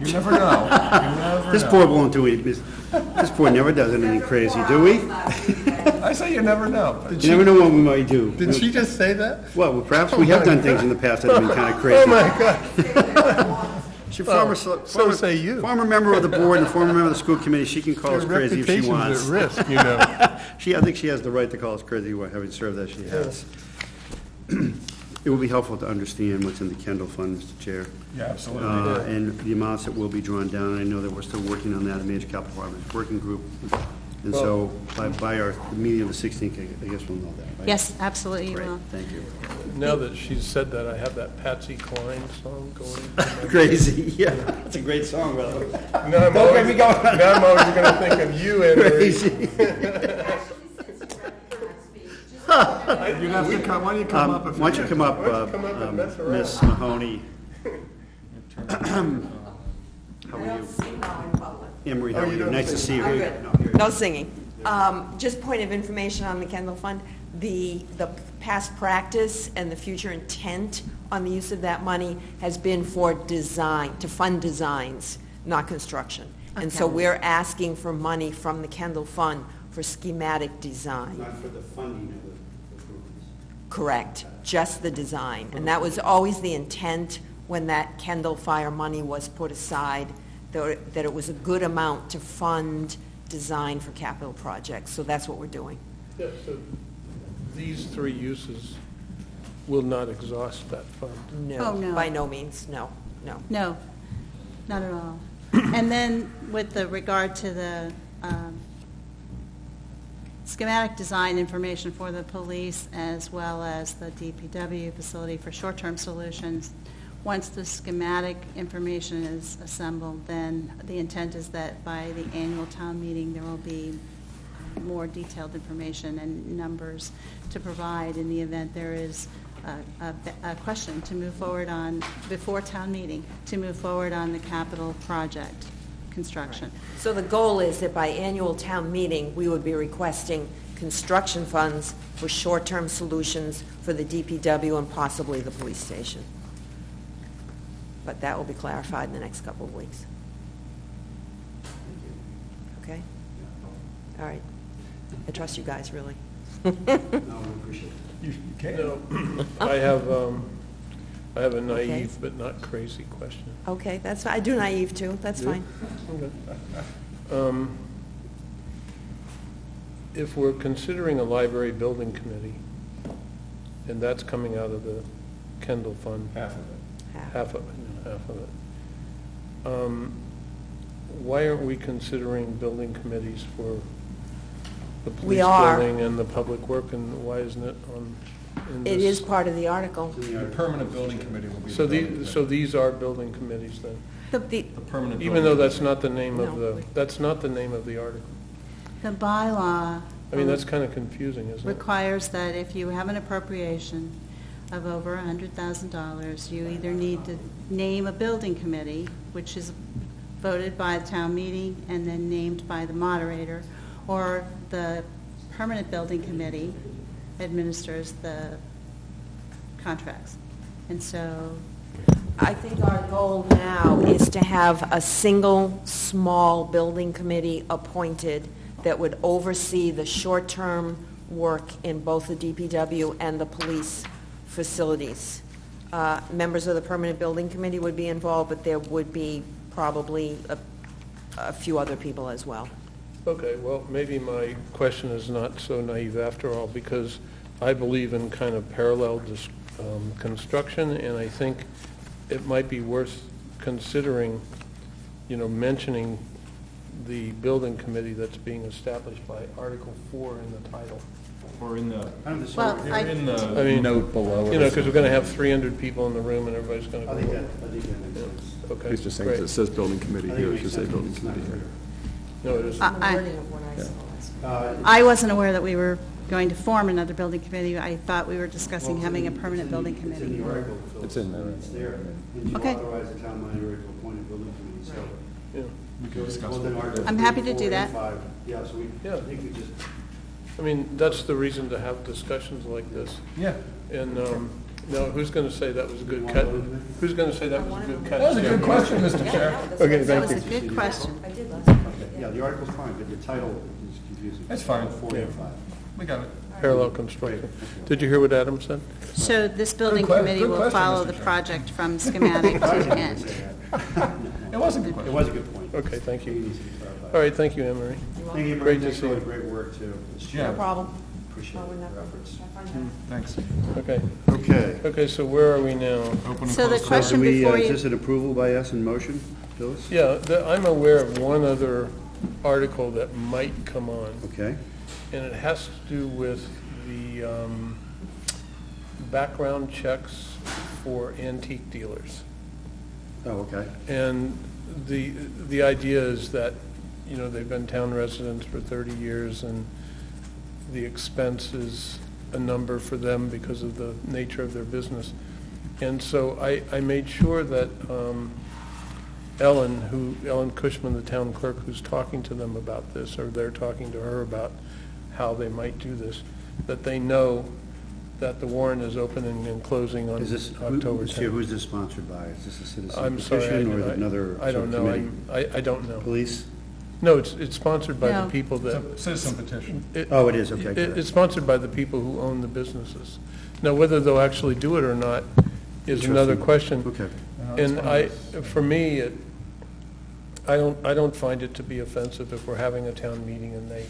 You never know. You never This know. board won't do it. This board never does anything crazy, do we? I say you never know. You never know what we might do. Did she just say that? Well, perhaps we have done things in the past that have been kind of crazy. Oh, my God. She so say you. Former member of the board and former member of the school committee, she can call us Your crazy if she reputation's wants. at risk, you know. I think she has the right to call us crazy, having served as she has. It would be helpful to understand what's in the Kendall Fund, Mr. Chair, Yeah, absolutely. and the amounts that will be drawn down. And I know that we're still working on that, the Major Capital Department Working Group. And so by our meeting on the 16th, I guess we'll know that, right? Yes, absolutely you Great, will. thank you. Now that she's said that, I have that Patsy Cline song going. Crazy, yeah, that's a great song, by the way. Now I'm always going to think of you, Anne Marie. Crazy. You'd have to come, why don't you come up if Why don't you come up, come up and mess around. Miss Mahoney? How are you? Emery, how are you? Nice to see you. I'm Here you good. go. No, here you go. No singing. Just point of information on the Kendall Fund, the past practice and the future intent on the use of that money has been for design, to fund designs, not construction. And so Okay. we're asking for money from the Kendall Fund for schematic design. Not for the funding of the improvements. Correct, just the design. And that was always the intent when that Kendall Fire money was put aside, that it was a good amount to fund design for capital projects. So that's what we're doing. Yeah, so these three uses will not exhaust that fund. Oh, no. By no means, no. No, not at all. And then with the regard to the schematic design information for the police as well as the DPW facility for short-term solutions, once the schematic information is assembled, then the intent is that by the annual town meeting, there will be more detailed information and numbers to provide in the event there is a question to move forward on, before town meeting, to move forward on the capital project construction. So the goal is that by annual town meeting, we would be requesting construction funds for short-term solutions for the DPW and possibly the police station. But that will be clarified in the next couple of weeks. Okay? All right. I trust you guys, really. No, we appreciate it. No, I have a naive but not crazy question. Okay, that's fine. I do naive, too. That's fine. Okay. If we're considering a library building committee, and that's coming out of the Kendall Fund. Half of it. Half of it. Why aren't we considering building committees for the We police are. building and the public work, and why isn't it in It this? is part of the article. The permanent building committee will be. So the building so committee. these are building committees then? The, The permanent. Even though building that's not the name of No. that's not the name of the article. The bylaw I mean, that's kind of confusing, isn't it? requires that if you have an appropriation of over $100,000, you either need to name a building committee, which is voted by the town meeting and then named by the moderator, or the permanent building committee administers the contracts. And so, I think our goal now is to have a single, small building committee appointed that would oversee the short-term work in both the DPW and the police facilities. Members of the permanent building committee would be involved, but there would be probably a few other people as well. Okay, well, maybe my question is not so naive after all, because I believe in kind of parallel construction, and I think it might be worth considering, mentioning the building committee that's being established by Article 4 in the title. Or in the, well, in the I mean, note below. Because we're going to have 300 people in the room, and everybody's going to I go. think that makes sense. Okay, He's just saying, 'cause great. it says building committee I think here, it it should makes say sense. building It's not committee here. No, it isn't. I- The wording of what I saw last. I wasn't aware that we were going to form another building committee. I thought we were discussing having a permanent building It's committee. in the article, Phil. It's in there. It's there. And you Okay. authorize the town manager to appoint a building committee, so. Yeah. We can discuss Well, then it. Article I'm 3, happy to 4, do and that. 5. Yeah, so Yeah. I think we just, I mean, that's the reason to have discussions like this. Yeah. And, now, who's going to say that was a good You want cut? to vote on it? Who's going to say that was a good cut? That was a good question, Mr. Chair. Okay, That thank was you. a good question. I did last time. yeah, the article's fine, but the title is confusing. That's fine. 4 and 5. We got it. Parallel construction. Did you hear what Adam said? So this building Good que- committee good will question, follow Mr. the Chair. project from schematic to end. It was a good It question. was a good point. Okay, thank It you. needs to be clarified. All right, thank you, Anne Marie. Thank you, Great Mary. to Thanks see for all you. the great work, too. Yeah. No problem. Appreciate Oh, your no. efforts. Thanks. Okay, Okay. okay, so where are we now? Open and So the close. question Do we, before is you, this an approval by us in motion, Phyllis? Yeah, I'm aware of one other article that might come on, Okay. and it has to do with the background checks for antique dealers. Oh, okay. And the idea is that, they've been town residents for 30 years, and the expense is a number for them because of the nature of their business. And so I made sure that Ellen Cushman, the town clerk, who's talking to them about this, or they're talking to her about how they might do this, that they know that the warrant is opening and closing on Is this, October who's 10th. this sponsored by? Is this a citizen I'm sorry, petition or is it another I don't know. subcommittee? I don't know. Police? No, it's sponsored by the No. people It's that. a citizen petition. Oh, it is, okay, good. It's sponsored by the people who own the businesses. Now, whether they'll actually do it or not is another question. Okay. And for me, I don't find it to be offensive if we're having a town meeting and they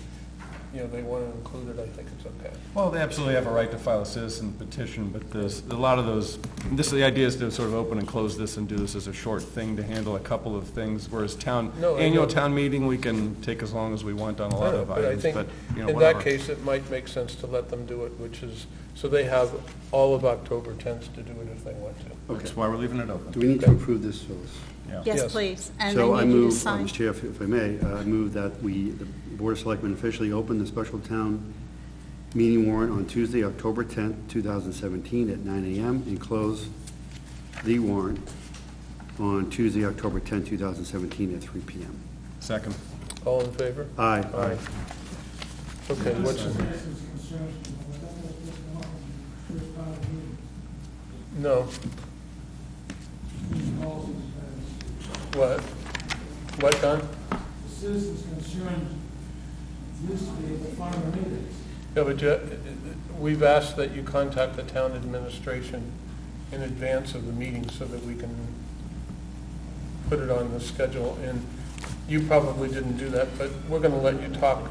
they want to include it, I think it's okay. Well, they absolutely have a right to file a citizen petition, but there's a lot of those, the idea is to sort of open and close this and do this as a short thing to handle a couple of things, whereas annual town meeting, we can take as long as we want on a lot of But I items, think but, in whatever. that case, it might make sense to let them do it, which is, so they have all of October 10th to do it if they want to. That's why we're leaving it open. Do we need to approve this, Phyllis? Yeah. Yes, Yes. please. And So they I need you to move, sign. Mr. Chair, if I may, I move that the Board of Selectmen officially open the special town meeting warrant on Tuesday, October 10th, 2017 at 9 a.m. and close the warrant on Tuesday, October 10th, 2017 at 3 p.m. Second. All in favor? Aye. Aye. Okay, what's, no, what? What, Don? The citizens' concerns used to be at the front of the meetings. Yeah, but we've asked that you contact the town administration in advance of the meeting so that we can put it on the schedule. And you probably didn't do that, but we're going to let you talk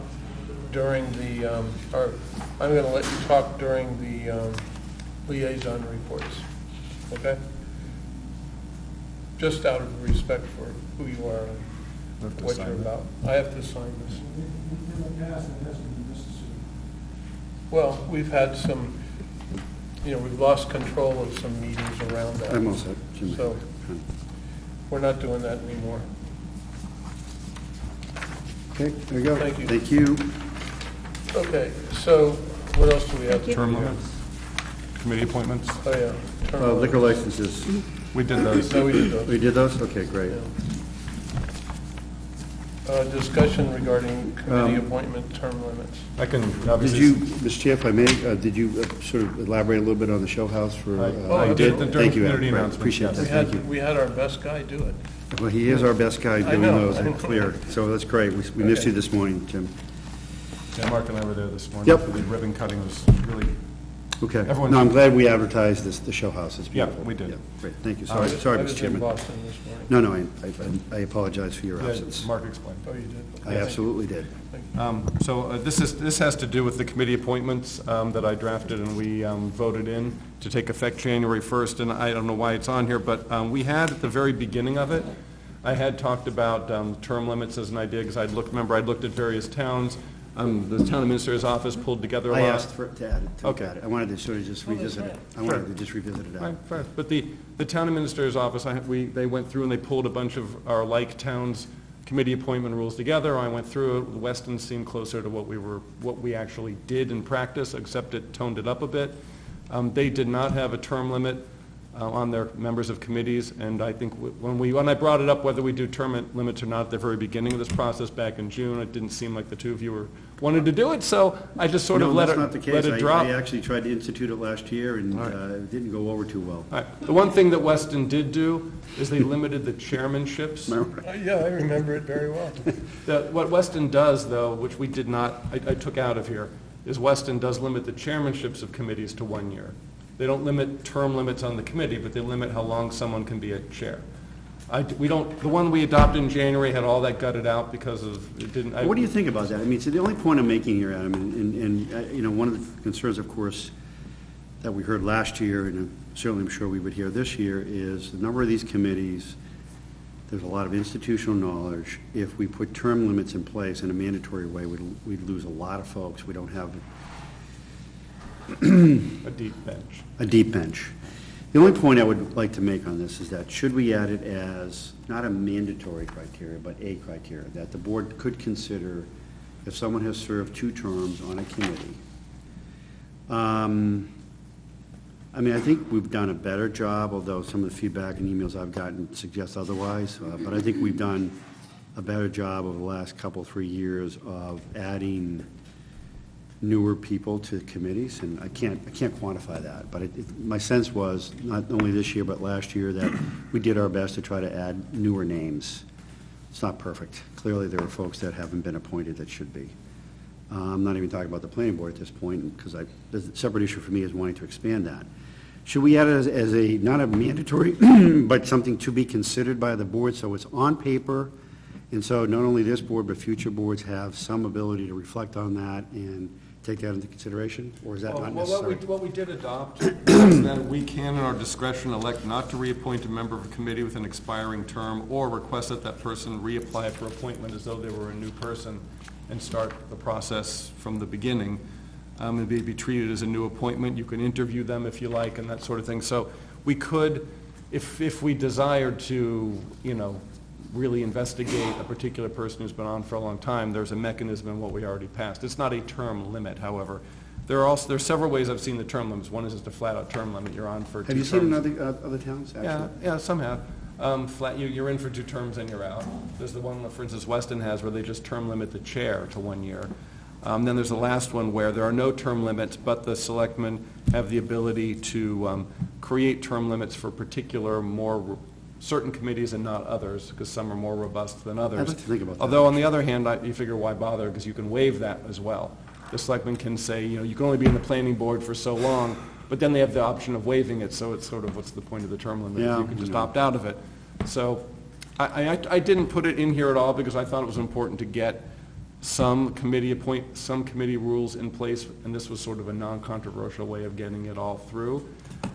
during the, or I'm going to let you talk during the liaison reports, okay? Just out of respect for who you are and what you're about. I have to sign this. In the past, it hasn't been necessary. Well, we've had some, we've lost control of some meetings around that. I'm all set, Jim. So, we're not doing that anymore. Okay, there you go. Thank you. Thank you. Okay, so what else do we have? Thank you. Term limits, committee appointments, Oh, yeah. Term limits. Liquor licenses. we did those. No, we did those. We did those? Okay, great. Discussion regarding committee appointment term limits. I can Did obviously. you, Mr. Chair, if I may, did you sort of elaborate a little bit on the show house for? I did absolutely. during Thank you, Adam. community Right, announcements, appreciate yes. that. We Thank you. had our best guy do it. Well, he is our best guy I doing know, those, I know. and clear, so that's great. We missed Okay. you this morning, Jim. Yeah, Mark and I were there this morning. Yep. The ribbon cutting was really, Okay. Everyone- No, I'm glad we advertised the show house. It's Yeah, beautiful. we did. Great, thank you. I Sorry, was Mr. in Chairman. Boston this morning. No, I apologize for your yeah, absence. Mark explained. Oh, you did? I absolutely did. So this has to do with the committee appointments that I drafted and we voted in to take effect January 1st, and I don't know why it's on here, but we had at the very beginning of it, I had talked about term limits as an idea, because I'd looked at various towns. The town administrator's office pulled together a lot. I asked to add it. Okay. I wanted to sort of just revisit it. I wanted to just revisit it Right, out. right. But the town administrator's office, they went through and they pulled a bunch of our like towns' committee appointment rules together. I went through it. Weston seemed closer to what we actually did in practice, except it toned it up a bit. They did not have a term limit on their members of committees, and I think when I brought it up, whether we do term limits or not at the very beginning of this process back in June, it didn't seem like the two of you wanted to do it, so I just sort of No, let that's not the case. it drop. I actually tried to institute it last year, and it didn't go over too well. All right. The one thing that Weston did do is they limited the chairmanships. Yeah, I remember it very well. What Weston does, though, which we did not, I took out of here, is Weston does limit the chairmanships of committees to 1 year. They don't limit term limits on the committee, but they limit how long someone can be a chair. The one we adopted in January had all that gutted out because it didn't. What do you think about that? I mean, so the only point I'm making here, Adam, and one of the concerns, of course, that we heard last year, and certainly I'm sure we would hear this year, is the number of these committees, there's a lot of institutional knowledge. If we put term limits in place in a mandatory way, we'd lose a lot of folks. We don't have A deep bench. a deep bench. The only point I would like to make on this is that should we add it as not a mandatory criteria, but a criteria, that the board could consider if someone has served 2 terms on a committee. I mean, I think we've done a better job, although some of the feedback and emails I've gotten suggest otherwise, but I think we've done a better job over the last 3 years of adding newer people to committees, and I can't quantify that, but my sense was, not only this year but last year, that we did our best to try to add newer names. It's not perfect. Clearly, there are folks that haven't been appointed that should be. I'm not even talking about the planning board at this point, because the separate issue for me is wanting to expand that. Should we add it as not a mandatory, but something to be considered by the board, so it's on paper, And so not only this board, but future boards have some ability to reflect on that and take that into consideration, or is that not necessary? What we did adopt is that we can, in our discretion, elect not to reappoint a member of a committee with an expiring term, or request that that person reapply for appointment as though they were a new person and start the process from the beginning. And be treated as a new appointment. You can interview them if you like and that sort of thing. So we could, if we desired to, really investigate a particular person who's been on for a long time, there's a mechanism in what we already passed. It's not a term limit, however. There are several ways I've seen the term limits. One is just a flat-out term limit. You're on for 2 terms. Have you seen in other towns, actually? Yeah, some have. You're in for 2 terms and you're out. There's the one, for instance, Weston has, where they just term limit the chair to 1 year. Then there's the last one where there are no term limits, but the selectmen have the ability to create term limits for particular, certain committees and not others, because some are more robust than others. I'd like to think about that. Although, on the other hand, you figure why bother, because you can waive that as well. The selectmen can say, you can only be in the planning board for so long, but then they have the option of waiving it, so it's sort of, what's the point of the term limit? Yeah, You can just opt out of it. So I didn't put it in here at all because I thought it was important to get some committee rules in place, and this was sort of a non-controversial way of getting it all through.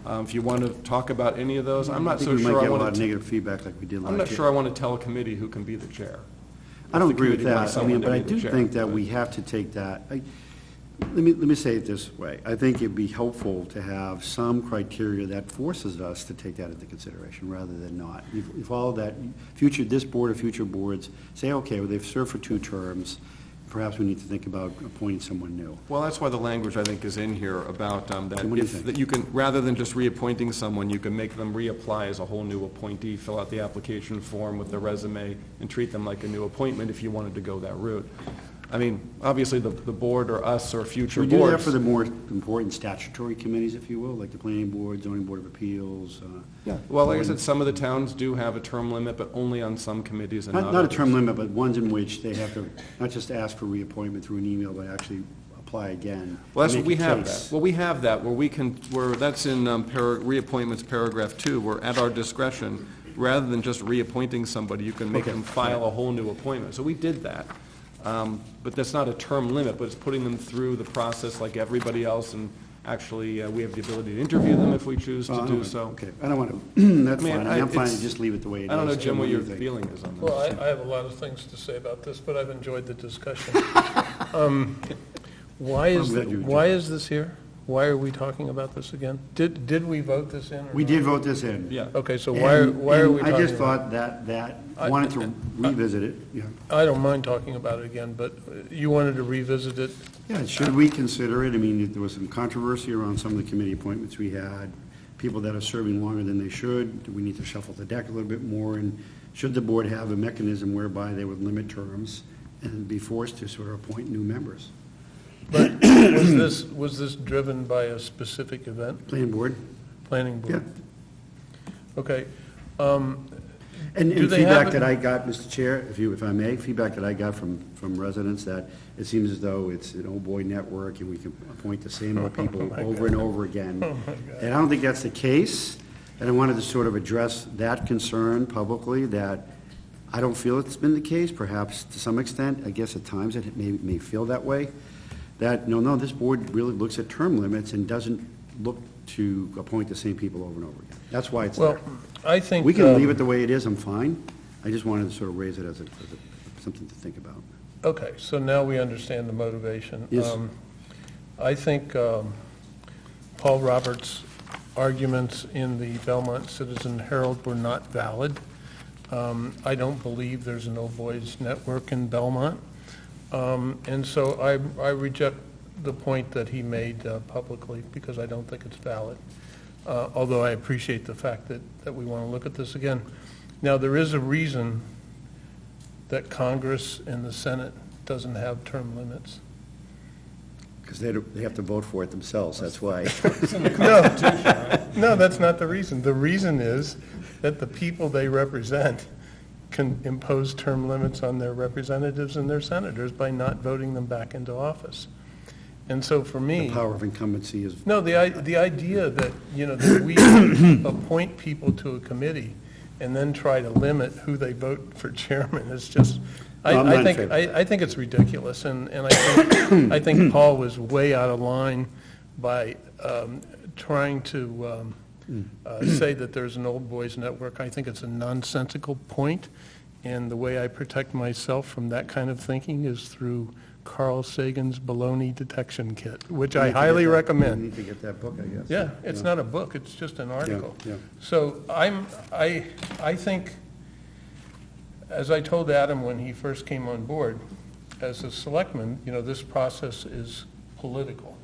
If you want to talk about any of those, I'm not so I think we sure might I get a lot want of to. negative feedback like we did last year. I'm not sure I want to tell a committee who can be the chair. I don't If the agree with committee wants that. someone to But I be the do chair, think that but- we have to take that. Let me say it this way. I think it'd be helpful to have some criteria that forces us to take that into consideration rather than not. If all of that, this board or future boards say, okay, well, they've served for 2 terms, perhaps we need to think about appointing someone new. Well, that's why the language, I think, is in here about So what do you think? that you can, rather than just reappointing someone, you can make them reapply as a whole new appointee, fill out the application form with their resume, and treat them like a new appointment if you wanted to go that route. I mean, obviously, the board or us or future Should we boards. do that for the more important statutory committees, if you will, like the planning board, zoning board of appeals? Yeah, well, like I said, some of the towns do have a term limit, but only on some committees and not Not a others. term limit, but ones in which they have to not just ask for reappointment through an email, but actually apply again. Well, that's Make what we a have case. that. Well, we have that, where that's in reappointments, paragraph 2, where at our discretion, rather than just reappointing somebody, you can make them file a whole new appointment. So we did that. But that's not a term limit, but it's putting them through the process like everybody else, and actually, we have the ability to interview them if we choose to do so. Okay, I don't want to, that's I mean, fine. I'm fine to it's- just leave it the way it is. I don't know, Jim, what your do you think? feeling is on Well, this. I have a lot of things to say about this, but I've enjoyed the discussion. Why is this here? Why are we talking about this again? Did we vote this in? or We not? did vote this in. Yeah. Okay, so why are we And talking I just about thought that I- wanted to revisit it, yeah. I don't mind talking about it again, but you wanted to revisit it. Yeah, should we consider it? I mean, there was some controversy around some of the committee appointments we had, people that are serving longer than they should. Do we need to shuffle the deck a little bit more? And should the board have a mechanism whereby they would limit terms and be forced to sort of appoint new members? But was this driven by a specific event, Planning board? planning Yeah. board? Okay. And Do they feedback have that I got, Mr. Chair, if I may, feedback that I got from residents that it seems as though it's an old boy network and we can appoint the same old people over and over again. And I don't think that's the case, and I wanted to sort of address that concern publicly, that I don't feel it's been the case, perhaps to some extent, I guess at times it may feel that way, that, no, this board really looks at term limits and doesn't look to appoint the same people over and over again. That's why it's Well, there. I think. We can leave it the way it is, I'm fine. I just wanted to sort of raise it as something to think about. Okay, so now we understand the motivation. Yes. I think Paul Roberts' arguments in the Belmont Citizen Herald were not valid. I don't believe there's an old boys network in Belmont. And so I reject the point that he made publicly, because I don't think it's valid. Although I appreciate the fact that we want to look at this again. Now, there is a reason that Congress and the Senate doesn't have term limits. Because they have to vote for it themselves, that's why. No, that's not the reason. The reason is that the people they represent can impose term limits on their representatives and their senators by not voting them back into office. And so for me. The power of incumbency is, No, the idea that, that we appoint people to a committee and then try to limit who they vote for chairman is just, No, I'm not in think, favor of that. I think it's ridiculous, and I think Paul was way out of line by trying to say that there's an old boys network. I think it's a nonsensical point, and the way I protect myself from that kind of thinking is through Carl Sagan's baloney detection kit, which I highly You recommend. need to get that book, I guess. Yeah, it's not a book, it's just an article. yeah. So I think, as I told Adam when he first came on board, as a selectman, this process is political.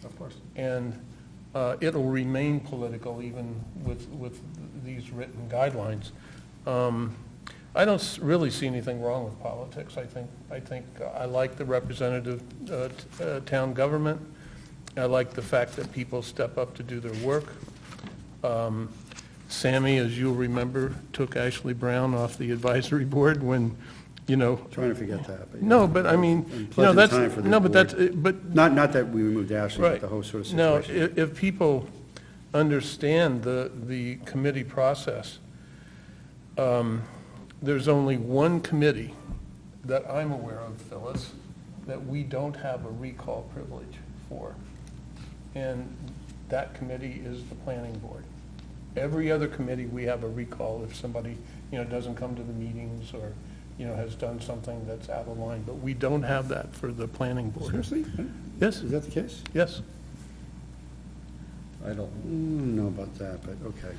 Of course. And it'll remain political even with these written guidelines. I don't really see anything wrong with politics. I think I like the representative town government. I like the fact that people step up to do their work. Sammy, as you'll remember, took Ashley Brown off the advisory board when, Trying to forget that. But, no, but I mean, Pleasant that's, time for this no, but board. that's, but Not that we removed Ashley, right. but the whole sort of No, situation. if people understand the committee process, there's only one committee that I'm aware of, Phyllis, that we don't have a recall privilege for. And that committee is the planning board. Every other committee, we have a recall if somebody, doesn't come to the meetings or, has done something that's out of line. But we don't have that for the planning board. Seriously? Yes, Is that the case? yes. I don't. Know about that, but okay.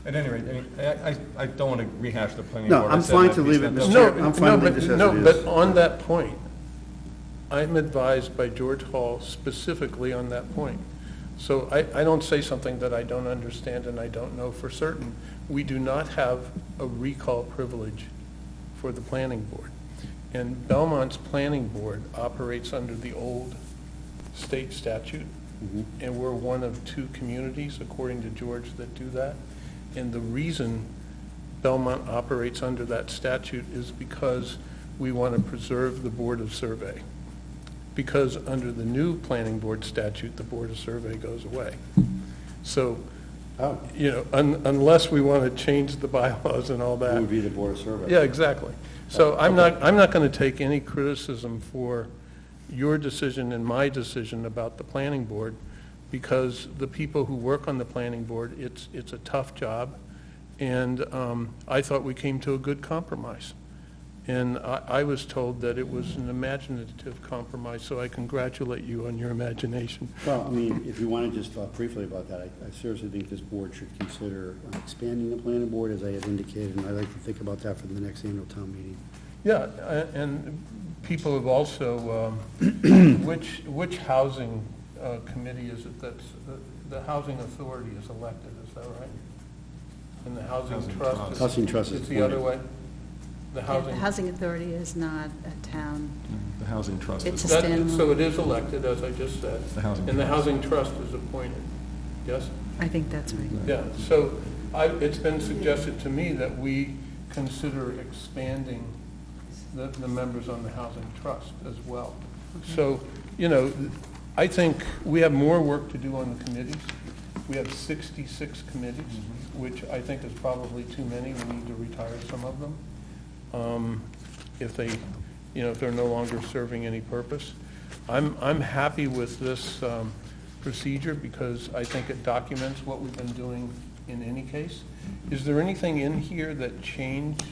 At any rate, I don't want to rehash the planning No, board. I'm I said fine that to we leave it, spent Mr. the- Chair. No, I'm fine no, with but, this as no, it is. but on that point, I'm advised by George Hall specifically on that point. So I don't say something that I don't understand and I don't know for certain. We do not have a recall privilege for the planning board. And Belmont's planning board operates under the old state statute, and we're one of two communities, according to George, that do that. And the reason Belmont operates under that statute is because we want to preserve the Board of Survey. Because under the new planning board statute, the Board of Survey goes away. So, Oh, unless we want to change the bylaws and all it that. would be the Board of Survey. Yeah, exactly. So I'm not going to take any criticism for your decision and my decision about the planning board, because the people who work on the planning board, it's a tough job, and I thought we came to a good compromise. And I was told that it was an imaginative compromise, so I congratulate you on your imagination. Well, I mean, if you want to just talk briefly about that, I seriously think this board should consider expanding the planning board, as I had indicated, and I'd like to think about that for the next annual town meeting. Yeah, and people have also, which housing committee is it that's, the housing authority is elected, is that right? And the housing trust is... Housing trust is It's the other appointed. way? The The housing... Housing Authority is not a town. The housing trust It's is, a That- standalone. So it is elected, as I just said. The housing And the trust. housing trust is appointed, yes? I think that's right. Yeah, so it's been suggested to me that we consider expanding the members on the housing trust as well. So, I think we have more work to do on the committees. We have 66 committees, which I think is probably too many. We need to retire some of them if they're no longer serving any purpose. I'm happy with this procedure because I think it documents what we've been doing in any case. Is there anything in here that changed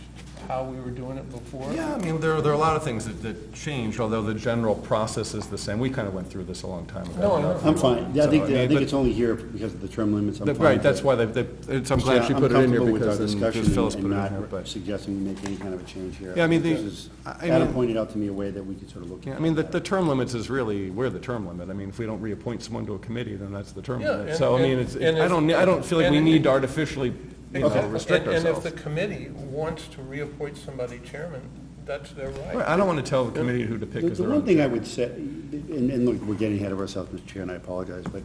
how we were doing it before? yeah, I mean, there are a lot of things that changed, although the general process is the same. We kind of went through this a long time ago. No, I know. I'm fine. Yeah, I So, think I mean, it's only here because of the term limits. I'm fine. Right, that's with why it. I'm glad she Yeah, put it in here I'm comfortable with our because discussion Phyllis and put it in not here, but. suggesting we make any kind of a change here. Yeah, I mean, This is- Adam pointed out to me a way that we could sort of look at Yeah, it. I mean, the term limits is really, we're the term limit. I mean, if we don't reappoint someone to a committee, then that's the term Yeah, limit. and- So, I mean, and I if- don't feel like we and- need to artificially, Exactly. restrict And if ourselves. the committee wants to reappoint somebody chairman, that's their Right, right. I don't want to tell the committee who to pick as The their one own. thing I would say, and look, we're getting ahead of ourselves, Mr. Chair, and I apologize, but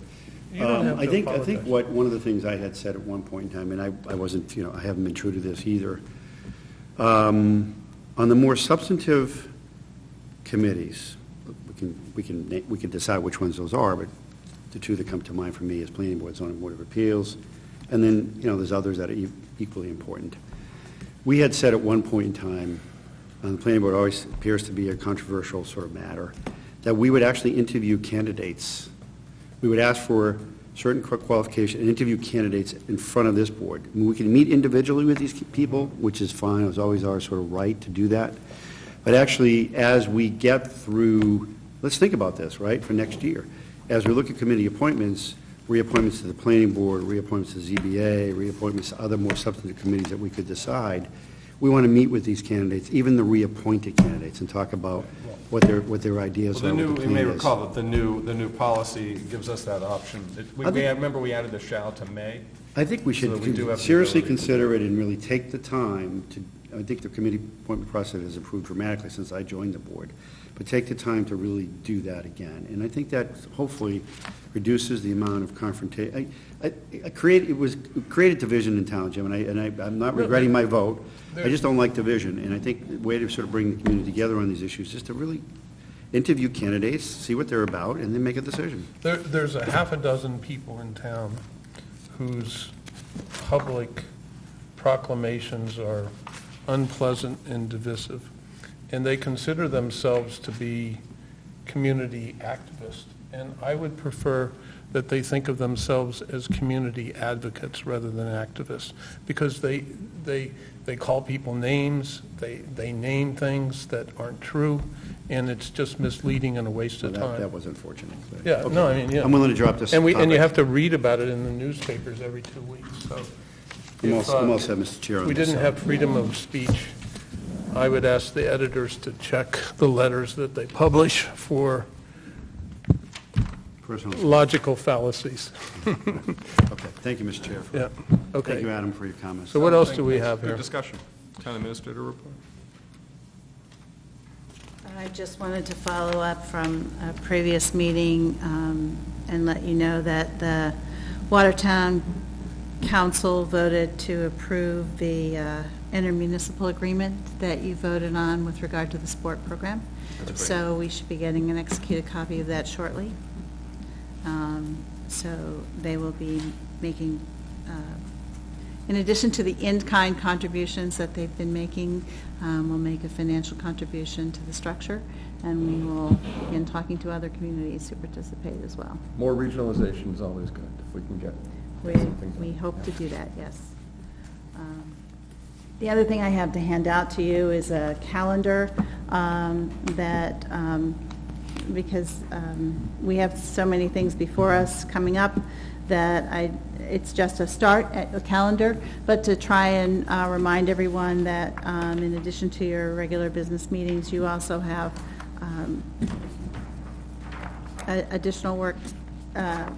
You don't have I to think apologize. one of the things I had said at one point in time, and I wasn't, I haven't been true to this either, on the more substantive committees, we can decide which ones those are, but the two that come to mind for me is Planning Board, Zoning Board of Appeals, and then, there's others that are equally important. We had said at one point in time, and the planning board always appears to be a controversial sort of matter, that we would actually interview candidates. We would ask for certain qualification and interview candidates in front of this board. I mean, we can meet individually with these people, which is fine. It was always our sort of right to do that. But actually, as we get through, let's think about this, right, for next year. As we look at committee appointments, reappointments to the planning board, reappointments to ZBA, reappointments to other more substantive committees that we could decide, we want to meet with these candidates, even the reappointed candidates, and talk about what their ideas Well, are. the what new, the you may plan is. recall that the new policy gives us that option. I think- Remember, we added the shall to may. I think we So that we do should have the seriously ability. consider it and really take the time to, I think the committee appointment process has improved dramatically since I joined the board, but take the time to really do that again. And I think that hopefully reduces the amount of confrontation. It created division in town, Jim, and I'm not regretting my vote. I just don't like division. And I think the way to sort of bring the community together on these issues is to really interview candidates, see what they're about, and then make a decision. There's a half a dozen people in town whose public proclamations are unpleasant and divisive, and they consider themselves to be community activists. And I would prefer that they think of themselves as community advocates rather than activists, because they call people names, they name things that aren't true, and it's just misleading and a waste So of that time. was unfortunate. but- Yeah, okay. no, I mean, yeah. I'm willing to drop this And you topic. have to read about it in the newspapers every 2 weeks, so. I'm if, all set, Mr. Chair, on we this. didn't have freedom of speech, I would ask the editors to check the letters that they publish for Personal. logical fallacies. Okay, thank you, Mr. Chair. Yeah, Thank you, okay. Adam, for your comments. So what else do we have Good here? discussion. Town administrator report. I just wanted to follow up from a previous meeting and let you know that the Watertown Council voted to approve the intermunicipal agreement that you voted on with regard to the sport program. So we should be getting an executed copy of that shortly. So they will be making, in addition to the in-kind contributions that they've been making, we'll make a financial contribution to the structure, and we will begin talking to other communities who participate as well. More regionalization is always good, if we can get something. We hope to do that, yes. The other thing I have to hand out to you is a calendar that, because we have so many things before us coming up, that it's just a start at a calendar, but to try and remind everyone that in addition to your regular business meetings, you also have additional work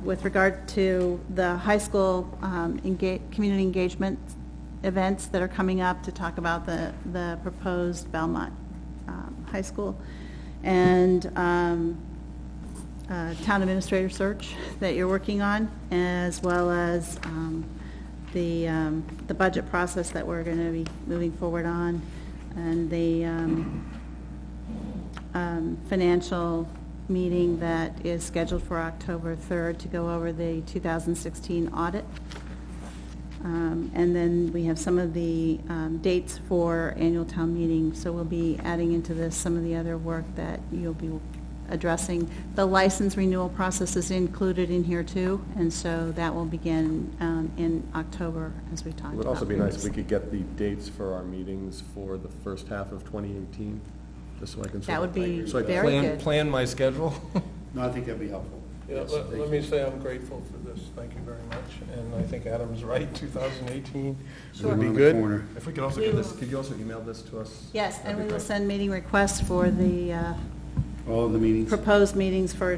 with regard to the high school community engagement events that are coming up to talk about the proposed Belmont High School, and town administrator search that you're working on, as well as the budget process that we're going to be moving forward on, and the financial meeting that is scheduled for October 3rd to go over the 2016 audit. And then we have some of the dates for annual town meeting, so we'll be adding into this some of the other work that you'll be addressing. The license renewal process is included in here too, and so that will begin in October, as we talked about. It would also be nice if we could get the dates for our meetings for the first half of 2018, just so I can. That would be so I very good. plan my schedule. No, I think that'd be helpful. Yeah, Yes, let thank me you. say I'm grateful for this, thank you very much, and I think Adam's right, 2018 would be Around the good. corner. If we could also get this, could you also email this to us? Yes, and That'd be we will great. send meeting requests for the All of the meetings? proposed meetings for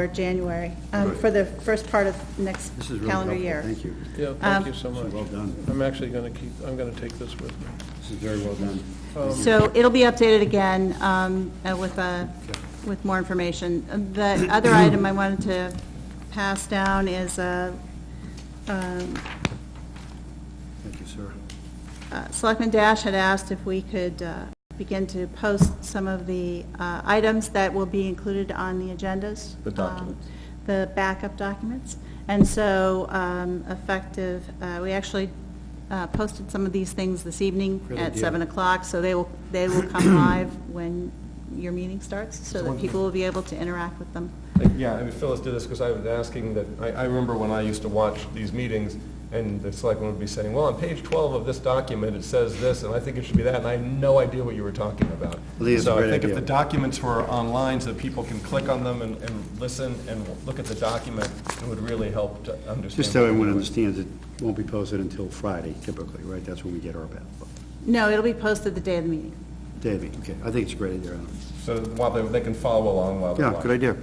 January, for the first part of next This is really calendar helpful. year. Thank you. Yeah, thank you so This is much. well done. I'm actually going to I'm going to take this with me. This is very well done. So it'll be updated again with more information. The other item I wanted to pass down is Thank you, sir. Selectman Dash had asked if we could begin to post some of the items that will be included on the agendas. The documents. The backup documents. And so effective, we actually posted some of these things this evening Good at idea. 7 o'clock, so they will come live when your meeting starts, so that people will be able to interact with them. Yeah, I mean, Phyllis did this because I was asking that, I remember when I used to watch these meetings, and the selectman would be saying, well, on page 12 of this document, it says this, and I think it should be that, and I had no idea what you were talking about. I think it's a So great I think if idea. the documents were online so that people can click on them and listen and look at the document, it would really help to understand. Just so what we're everyone doing. understands, it won't be posted until Friday typically, right? That's when we get our ballot. No, it'll be posted the day of the meeting. Davey, okay, I think it's a great idea. So while they can follow along while they're Yeah, watching. good idea.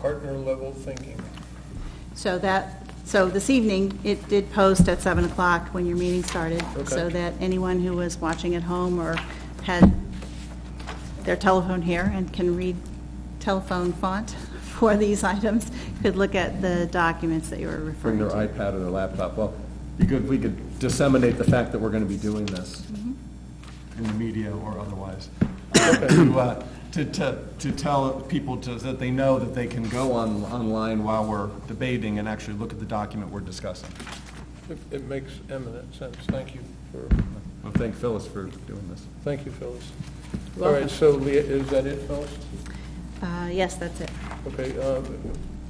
Partner level thinking. So this evening, it did post at 7 o'clock when your meeting started, so Okay. that anyone who was watching at home or had their telephone here and can read telephone font for these items could look at the documents that you were Bring referring their to. iPad or their laptop. Well, it'd be good if we could disseminate the fact that we're going to be doing this in the media or otherwise. To tell people that they know that they can go online while we're debating and actually look at the document we're discussing. It makes eminent sense. Thank you for, Well, thank Phyllis for doing this. thank you, Phyllis. All Welcome. right, so is that it, Phyllis? Yes, that's it. Okay,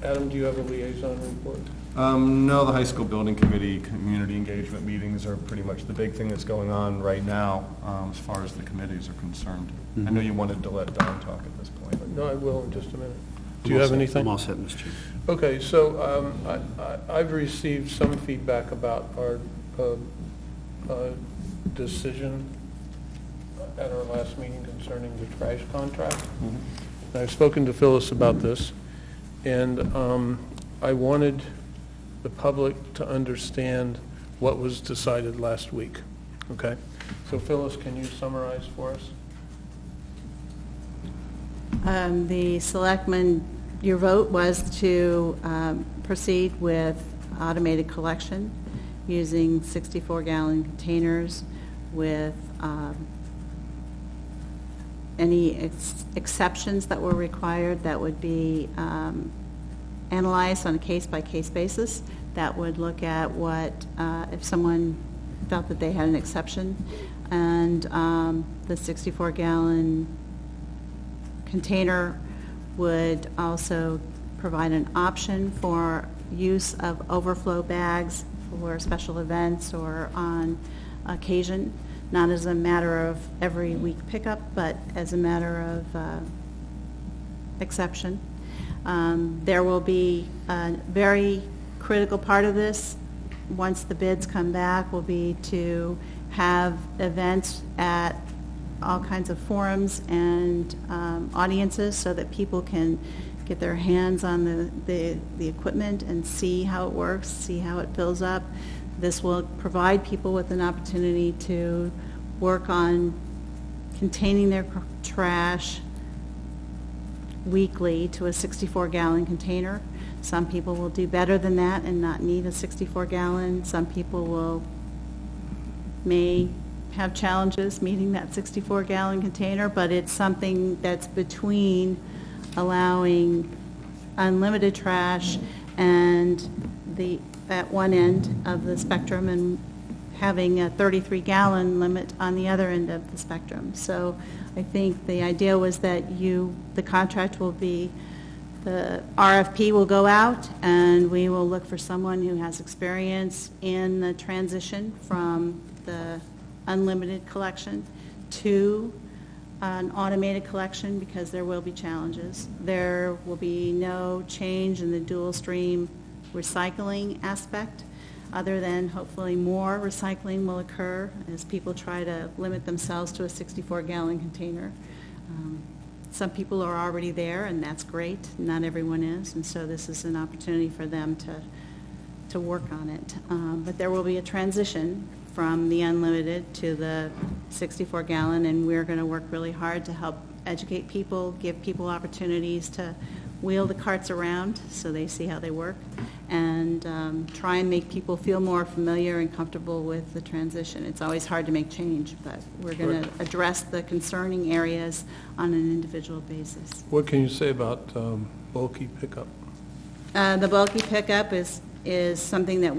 Adam, do you have a liaison report? No, the high school building committee, community engagement meetings are pretty much the big thing that's going on right now, as far as the committees are concerned. I know you wanted to let Don talk at this point. No, I will in just a minute. I'm Do you all have set. anything? I'm all set, Mr. Chairman. Okay, so I've received some feedback about our decision at our last meeting concerning the trash contract. And I've spoken to Phyllis about this, and I wanted the public to understand what was decided last week, okay? So Phyllis, can you summarize for us? The selectmen, your vote was to proceed with automated collection using 64-gallon containers with any exceptions that were required that would be analyzed on a case-by-case basis. That would look at what, if someone felt that they had an exception, and the 64-gallon container would also provide an option for use of overflow bags for special events or on occasion, not as a matter of every week pickup, but as a matter of exception. There will be a very critical part of this, once the bids come back, will be to have events at all kinds of forums and audiences so that people can get their hands on the equipment and see how it works, see how it fills up. This will provide people with an opportunity to work on containing their trash weekly to a 64-gallon container. Some people will do better than that and not need a 64-gallon. Some people may have challenges meeting that 64-gallon container, but it's something that's between allowing unlimited trash and at one end of the spectrum and having a 33-gallon limit on the other end of the spectrum. So I think the idea was that the contract will be, the RFP will go out, and we will look for someone who has experience in the transition from the unlimited collection to an automated collection, because there will be challenges. There will be no change in the dual stream recycling aspect, other than hopefully more recycling will occur as people try to limit themselves to a 64-gallon container. Some people are already there, and that's great. Not everyone is, and so this is an opportunity for them to work on it. But there will be a transition from the unlimited to the 64-gallon, and we're going to work really hard to help educate people, give people opportunities to wheel the carts around so they see how they work, and try and make people feel more familiar and comfortable with the transition. It's always hard to make change, but we're going to address the concerning areas on an individual basis. What can you say about bulky pickup? The bulky pickup is is something that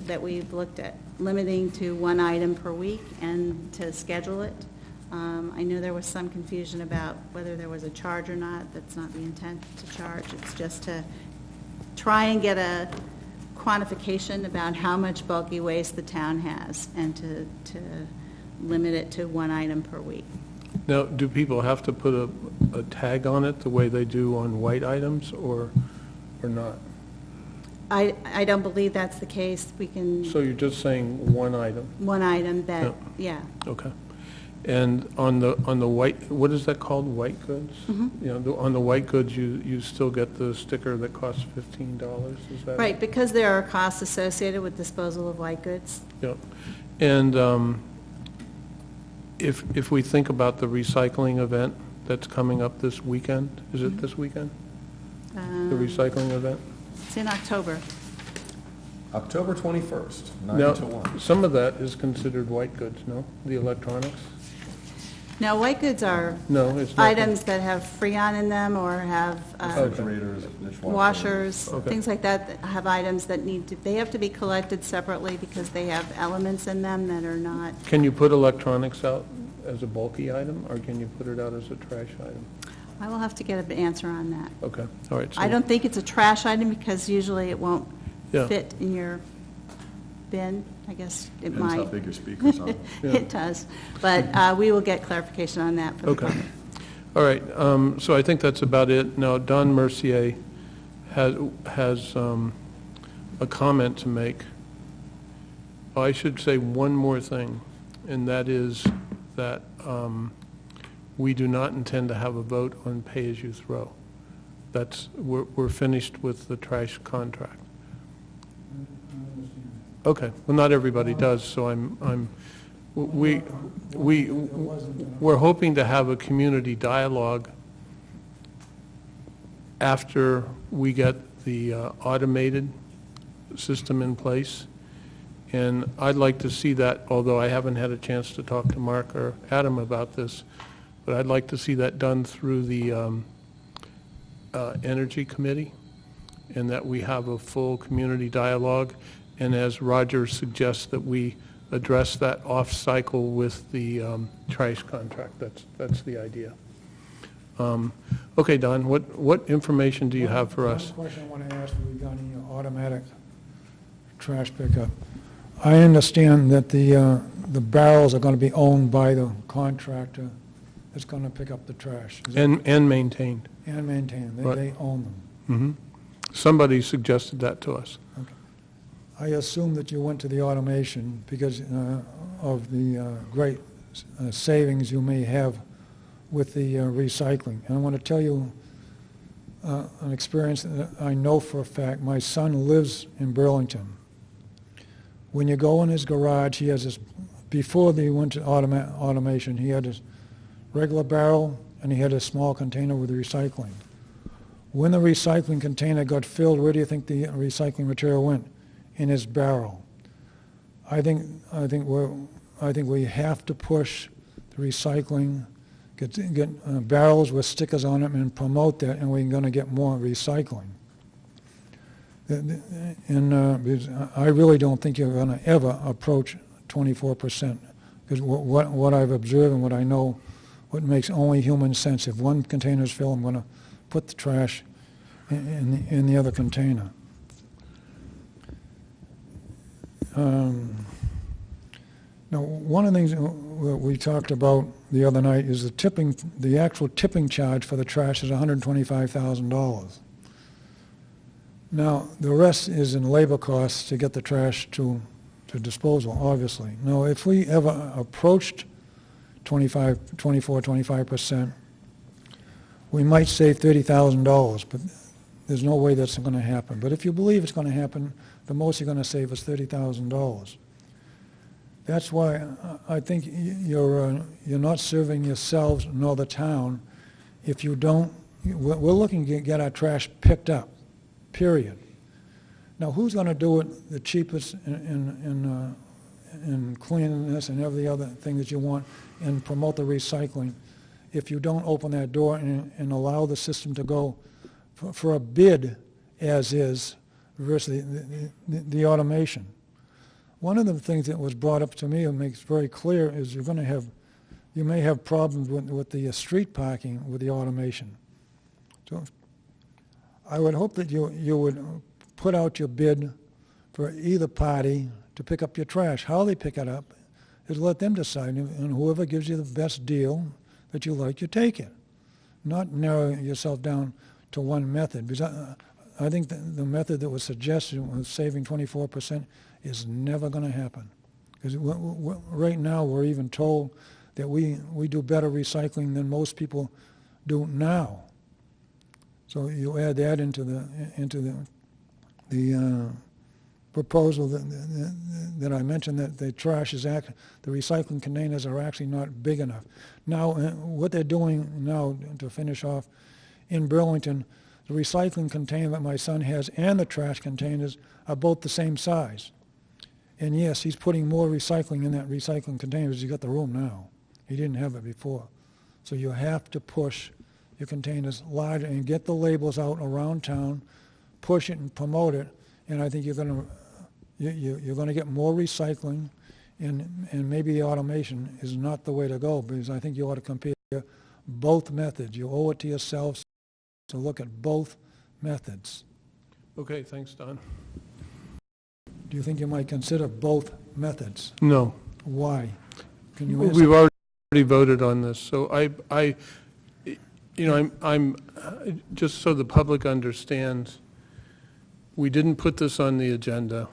that we've looked at, limiting to one item per week and to schedule it. I know there was some confusion about whether there was a charge or not. That's not the intent to charge. It's just to try and get a quantification about how much bulky waste the town has and to limit it to one item per week. Now, do people have to put a tag on it the way they do on white items, or not? I don't believe that's the case. We can, So you're just saying one item? one item that, yeah. Okay. And on the white, what is that called, white goods? Mhm. You know, on the white goods, you still get the sticker that costs $15, is that? Right, because there are costs associated with disposal of white goods. Yep. And if we think about the recycling event that's coming up this weekend, is it this weekend? The recycling event? It's in October. October 21st, 9 Now, to 1. some of that is considered white goods, no? The electronics? Now, white goods are No, it's not. items that have Freon in them or have Refrigerators, dishwashers. washers, Okay. things like that, that have items that they have to be collected separately because they have elements in them that are not. Can you put electronics out as a bulky item, or can you put it out as a trash item? I will have to get an answer on that. Okay, all right. so- I don't think it's a trash item because usually it won't Yeah. fit in your bin. I guess it Depends how might. big your speakers are. It does. But we will get clarification on that for the Okay. public. All right, so I think that's about it. Now, Don Mercier has a comment to make. I should say one more thing, and that is that we do not intend to have a vote on pay-as-you-throw. We're finished with the trash contract. Okay, well, not everybody does, so we're hoping to have a community dialogue after we get the automated system in place. And I'd like to see that, although I haven't had a chance to talk to Mark or Adam about this, but I'd like to see that done through the Energy Committee, and that we have a full community dialogue. And as Roger suggests, that we address that off-cycle with the trash contract. That's the idea. Okay, Don, what information do you have for us? One question I want to ask regarding your automatic trash pickup. I understand that the barrels are going to be owned by the contractor that's going to pick up the trash. Is that- And maintained. And maintain, Right. they own them. Mm-hmm. Somebody suggested that to us. I assume that you went to the automation because of the great savings you may have with the recycling. And I want to tell you an experience that I know for a fact. My son lives in Burlington. When you go in his garage, he has this, before they went to automation, he had his regular barrel and he had a small container with recycling. When the recycling container got filled, where do you think the recycling material went? In his barrel. I think we have to push the recycling, get barrels with stickers on them and promote that, and we're going to get more recycling. And because I really don't think you're going to ever approach 24%, because what I've observed and what I know, what makes only human sense. If one container is filled, I'm going to put the trash in the other container. Now, one of the things we talked about the other night is the actual tipping charge for the trash is $125,000. Now, the rest is in labor costs to get the trash to disposal, obviously. Now, if we ever approached 25%, we might save $30,000, but there's no way that's going to happen. But if you believe it's going to happen, the most you're going to save is $30,000. That's why I think you're not serving yourselves nor the town if you don't. We're looking to get our trash picked up, period. Now, who's going to do it the cheapest in cleanliness and every other thing that you want and promote the recycling if you don't open that door and allow the system to go for a bid as is versus the automation. One of the things that was brought up to me and makes very clear is you may have problems with the street parking with the automation. So I would hope that you would put out your bid for either party to pick up your trash. How they pick it up is let them decide, and whoever gives you the best deal that you like, you take it. Not narrow yourself down to one method, because I think the method that was suggested with saving 24% is never going to happen. Because right now we're even told that we do better recycling than most people do now. So you add that into the proposal that I mentioned, that the the recycling containers are actually not big enough. Now, what they're doing now, to finish off, in Burlington, the recycling container that my son has and the trash containers are both the same size. And yes, he's putting more recycling in that recycling container because he's got the room now. He didn't have it before. So you have to push your containers larger and get the labels out around town, push it and promote it, and I think you're going to get more recycling, and maybe the automation is not the way to go, because I think you ought to compare both methods. You owe it to yourselves to look at both methods. Okay, thanks, Don. Do you think you might consider both methods? No. Why? Can you answer? We've already voted on this, so I'm just so the public understands, we didn't put this on the agenda.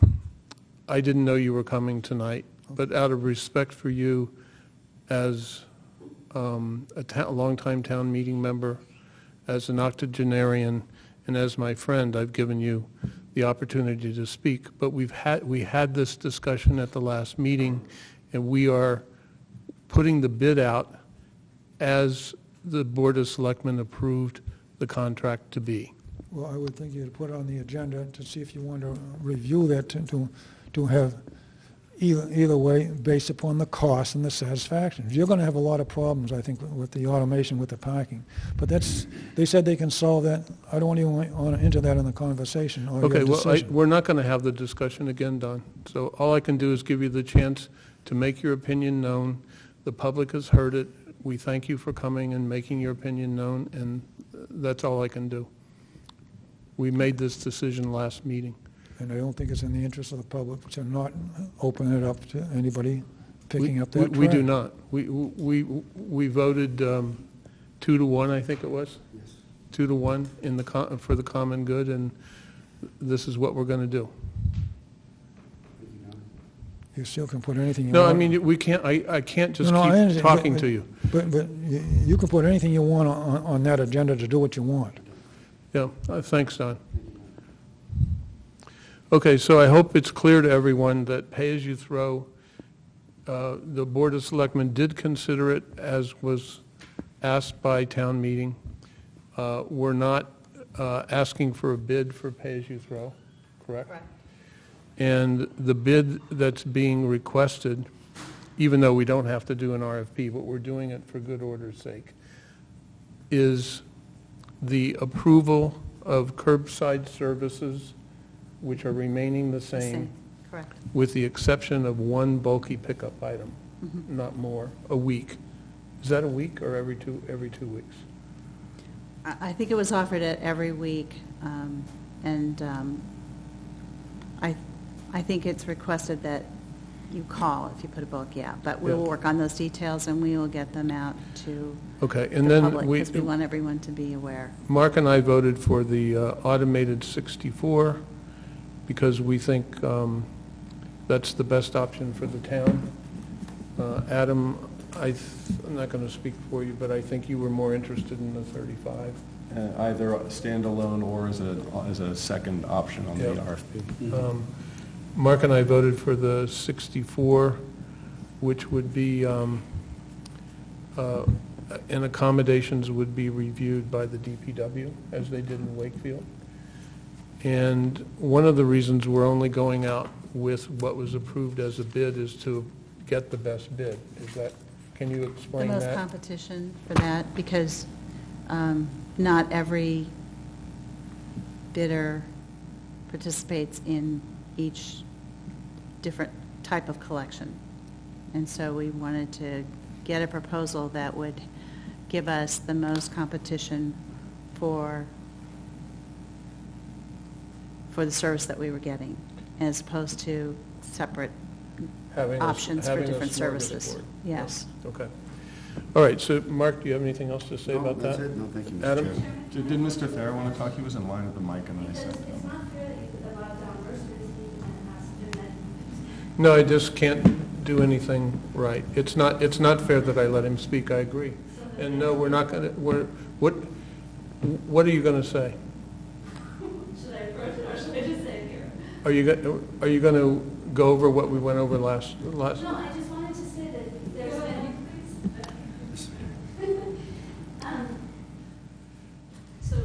I didn't know you were coming tonight, but out of respect for you as a longtime town meeting member, as an octogenarian, and as my friend, I've given you the opportunity to speak. But we had this discussion at the last meeting, and we are putting the bid out as the Board of Selectmen approved the contract to be. Well, I would think you'd put it on the agenda to see if you want to review that, to have either way based upon the cost and the satisfaction. You're going to have a lot of problems, I think, with the automation, with the parking. But they said they can solve that. I don't even want to enter that in the conversation or Okay, your well, decision. we're not going to have the discussion again, Don. So all I can do is give you the chance to make your opinion known. The public has heard it. We thank you for coming and making your opinion known, and that's all I can do. We made this decision last meeting. And I don't think it's in the interest of the public to not open it up to anybody picking up that trash. We do not. We voted 2-1, I think it was? Yes. 2-1 for the common good, and this is what we're going to do. You still can put anything you want. No, I mean, we can't, I can't just No, I keep understand, talking to you. But you can put anything you want on that agenda to do what you want. Yeah, thanks, Don. Okay, so I hope it's clear to everyone that pay-as-you-throw, the Board of Selectmen did consider it as was asked by town meeting. We're not asking for a bid for pay-as-you-throw, correct? Correct. And the bid that's being requested, even though we don't have to do an RFP, but we're doing it for good order's sake, is the approval of curbside services, which are remaining the same, Correct. with the exception of one bulky pickup item, not more, a week. Is that a week or every two weeks? I think it was offered at every week, and I think it's requested that you call if you put a bulky out, but we'll work on those details and we will get them out to Okay, and the then public, because we want everyone to be aware. Mark and I voted for the automated 64 because we think that's the best option for the town. Adam, I'm not going to speak for you, but I think you were more interested in the 35. Either standalone or as a second option on the RFP. Mark and I voted for the 64, which would be, and accommodations would be reviewed by the DPW, as they did in Wakefield. And one of the reasons we're only going out with what was approved as a bid is to get the best bid. Is that, can you explain that? The most competition for that, because not every bidder participates in each different type of collection. And so we wanted to get a proposal that would give us the most competition for the service that we were getting, as opposed to separate Having a- options for having a different services. smorgasbord. Yes. Okay. All right, so Mark, do you have anything else to say No, about that? that's it. No, thank you, Mr. Adam? Chair. Did Mr. Thayer want to talk? He was in line at the mic, and then I said, It's not fair that you put the bottom down first, because he has to do that. No, I just can't do anything right. It's not fair that I let him speak, I agree. And no, we're not going to, what are you going to say? Should I approach it, or should I just say it here? Are you going to go over what we went over last? No, I just wanted to say that there's been... So,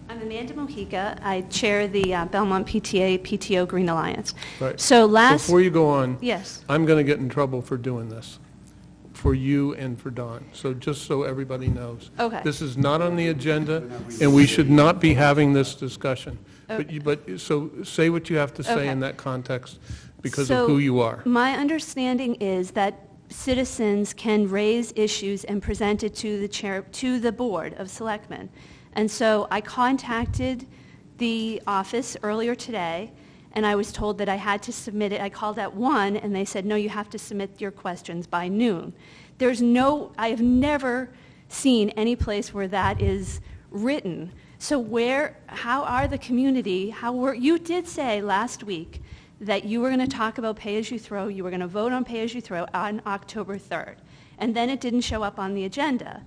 I'm Amanda Mojica. I chair the Belmont PTO Green Alliance. Right. So last... Before you go on. Yes. I'm going to get in trouble for doing this, for you and for Don. So just so everybody knows. Okay. This is not on the agenda, and we should not be having this discussion. So say what you have to say Okay. in that context because So, of who you are. My understanding is that citizens can raise issues and present it to the Board of Selectmen. And so I contacted the office earlier today, and I was told that I had to submit it. I called at 1, and they said, no, you have to submit your questions by noon. I have never seen any place where that is written. So how are the community, you did say last week that you were going to talk about pay-as-you-throw, you were going to vote on pay-as-you-throw on October 3rd, and then it didn't show up on the agenda.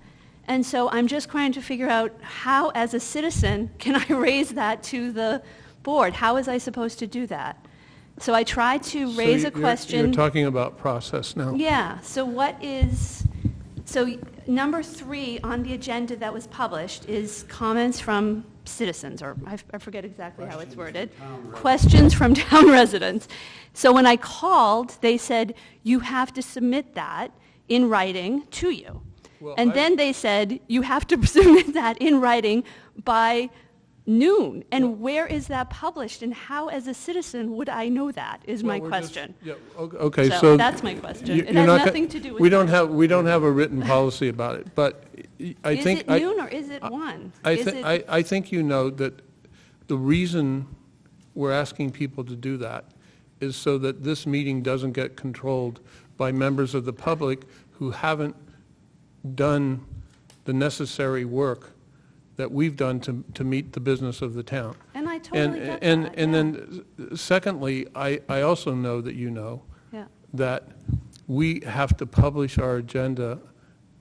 And so I'm just trying to figure out how, as a citizen, can I raise that to the board? How is I supposed to do that? So I tried to raise a question. You're talking about process now. Yeah, so number 3 on the agenda that was published is comments from citizens, or I forget exactly how it's worded. Questions from town residents. So when I called, they said, you have to submit that in writing to you. Well, And then they said, you have to submit that in writing by noon. And where is that published? And how, as a citizen, would I know that, is my Well, we're just- question. Yeah, okay, So so. that's my question. you- It you're has not go- nothing to do with We you. don't have a written policy about it, but I Is think. it noon or is it 1? I think you know that the reason we're asking people to do that is so that this meeting doesn't get controlled by members of the public who haven't done the necessary work that we've done to meet the business of the town. And I totally get that. And yeah. then secondly, I also know that you know Yeah. that we have to publish our agenda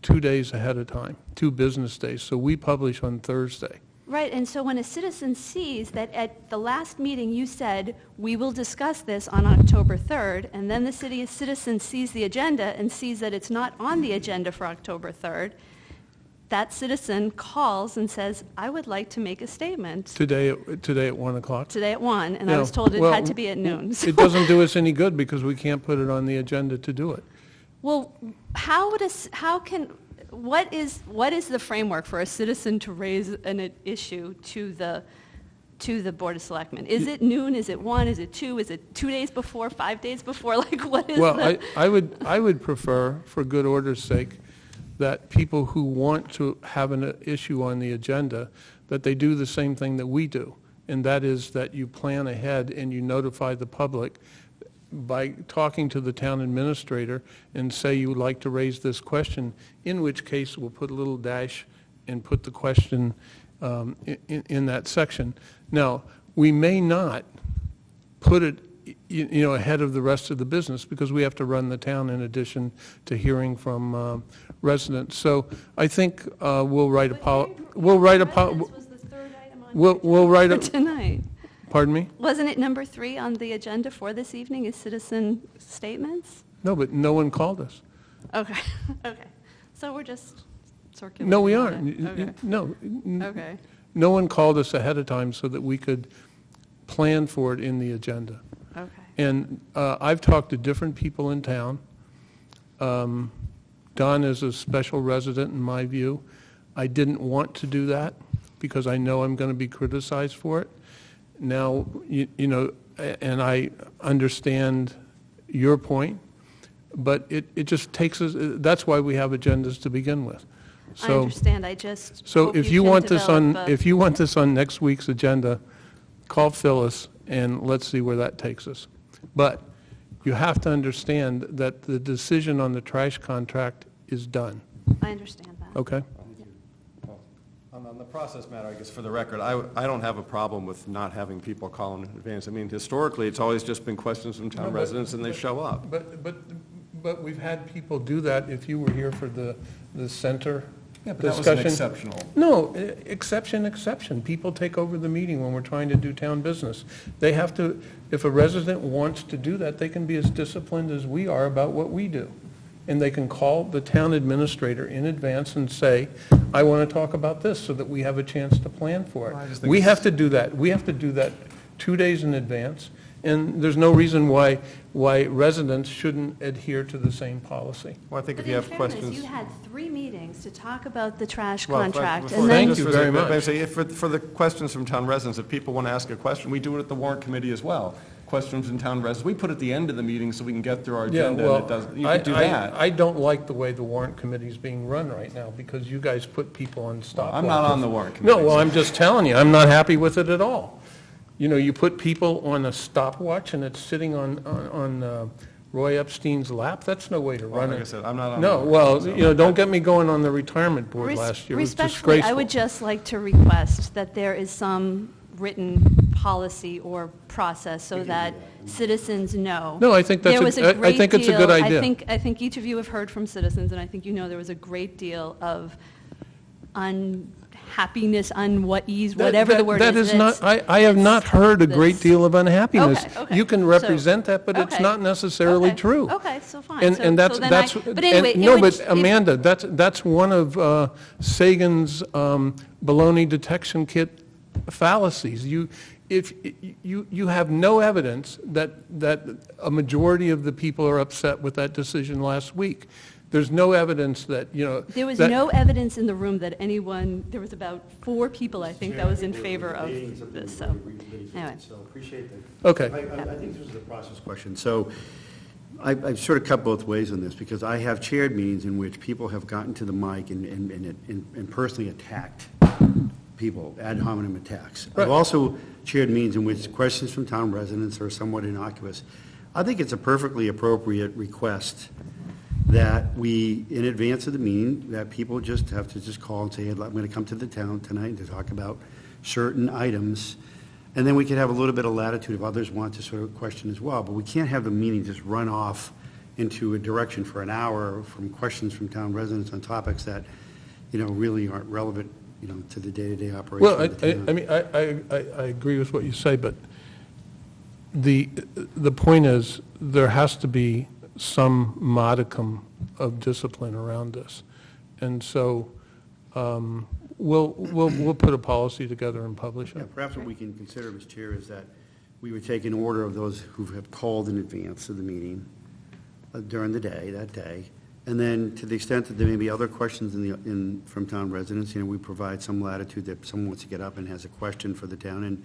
2 days ahead of time, 2 business days. So we publish on Thursday. Right, and so when a citizen sees that at the last meeting you said, we will discuss this on October 3rd, and then the citizen sees the agenda and sees that it's not on the agenda for October 3rd, that citizen calls and says, I would like to make a statement Today at 1 o'clock. today at 1, and I Yeah, was told it well, had to be at noon. It doesn't do us any good because we can't put it on the agenda to do it. Well, what is the framework for a citizen to raise an issue to the Board of Selectmen? Is it noon, is it 1, is it 2, is it 2 days before, 5 days before, like what is Well, the? I would prefer, for good order's sake, that people who want to have an issue on the agenda, that they do the same thing that we do, and that is that you plan ahead and you notify the public by talking to the town administrator and say you would like to raise this question, in which case we'll put a little dash and put the question in that section. Now, we may not put it ahead of the rest of the business because we have to run the town in addition to hearing from residents. So I think we'll write Residents was the third item on we'll write for a, tonight. pardon me? Wasn't it number 3 on the agenda for this evening, is citizen statements? No, but no one called us. Okay, okay. So we're just circulating. No, we on aren't. it. Okay, No. okay, No one called us ahead of time so that we could plan for it in the agenda. okay. And I've talked to different people in town. Don is a special resident in my view. I didn't want to do that because I know I'm going to be criticized for it. Now, and I understand your point, but it just takes us, that's why we have agendas to begin with. I So, understand, I just so hope if you you can want this on, develop a- if you want this on next week's agenda, call Phyllis and let's see where that takes us. But you have to understand that the decision on the trash contract is done, I understand that. okay? On the process matter, I guess for the record, I don't have a problem with not having people call in advance. I mean, historically, it's always just been questions from town residents and they show up. But we've had people do that if you were here for the center Yeah, but that was an discussion. exceptional. No, exception. People take over the meeting when we're trying to do town business. They have to, if a resident wants to do that, they can be as disciplined as we are about what we do. And they can call the town administrator in advance and say, I want to talk about this, so that we have a chance to plan for Well, I just it. think We it's- have to do that. We have to do that 2 days in advance. And there's no reason why residents shouldn't adhere to the same policy. Well, I think But if you in have fairness, questions. you had 3 meetings to talk about the trash Well, contract, before- and then... Thank you very much. But I say, for the questions from town residents, if people want to ask a question, we do it at the warrant committee as well. Questions from town residents, we put at the end of the meeting so we can get through our Yeah, agenda. well, And it does, you could do that. I don't like the way the warrant committee is being run right now, because you guys put people on stopwatches. I'm not on the warrant committee. No, well, I'm just telling you, I'm not happy with it at all. You put people on a stopwatch and it's sitting on Roy Epstein's lap, that's no way to Well, run like I it. said, I'm not on. No, the well, warrant, so- don't get me going on the retirement board last year, it was Respectfully, I disgraceful. would just like to request that there is some written policy or process so that citizens know. No, I think that's There a- was I great think it's a good deal- idea. I think each of you have heard from citizens, and I think there was a great deal of unhappiness, whatever the word is. That is not, that's- I have not heard a great that's- deal of unhappiness. Okay. You can So- represent that, but it's okay. not necessarily Okay. true. Okay, so fine. And So- and so then but anyway, it no, would- but it- Amanda, that's one of Sagan's baloney detection kit fallacies. If you have no evidence that a majority of the people are upset with that decision last week. There's no evidence that, There was that- no evidence in the room that anyone, there was about 4 people, I think, that was in favor of this, so, anyway. So appreciate that. Okay. I think this is a process question. So I've sort of cut both ways on this, because I have chaired meetings in which people have gotten to the mic and personally attacked people, ad hominem attacks. Right. I've also chaired meetings in which questions from town residents are somewhat innocuous. I think it's a perfectly appropriate request that we, in advance of the meeting, that people just have to just call and say, I'm going to come to the town tonight to talk about certain items, and then we could have a little bit of latitude if others want to sort of question as well. But we can't have the meeting just run off into a direction for an hour from questions from town residents on topics that, really aren't relevant, to the day-to-day operation Well, of the town. I mean, I agree with what you say, but the point is, there has to be some modicum of discipline around this. And so we'll put a policy together and publish Yeah, it. perhaps what we can consider, Mr. Chair, is that we would take an order of those who have called in advance of the meeting during the day, that day, and then to the extent that there may be other questions from town residents, we provide some latitude that someone wants to get up and has a question for the town. And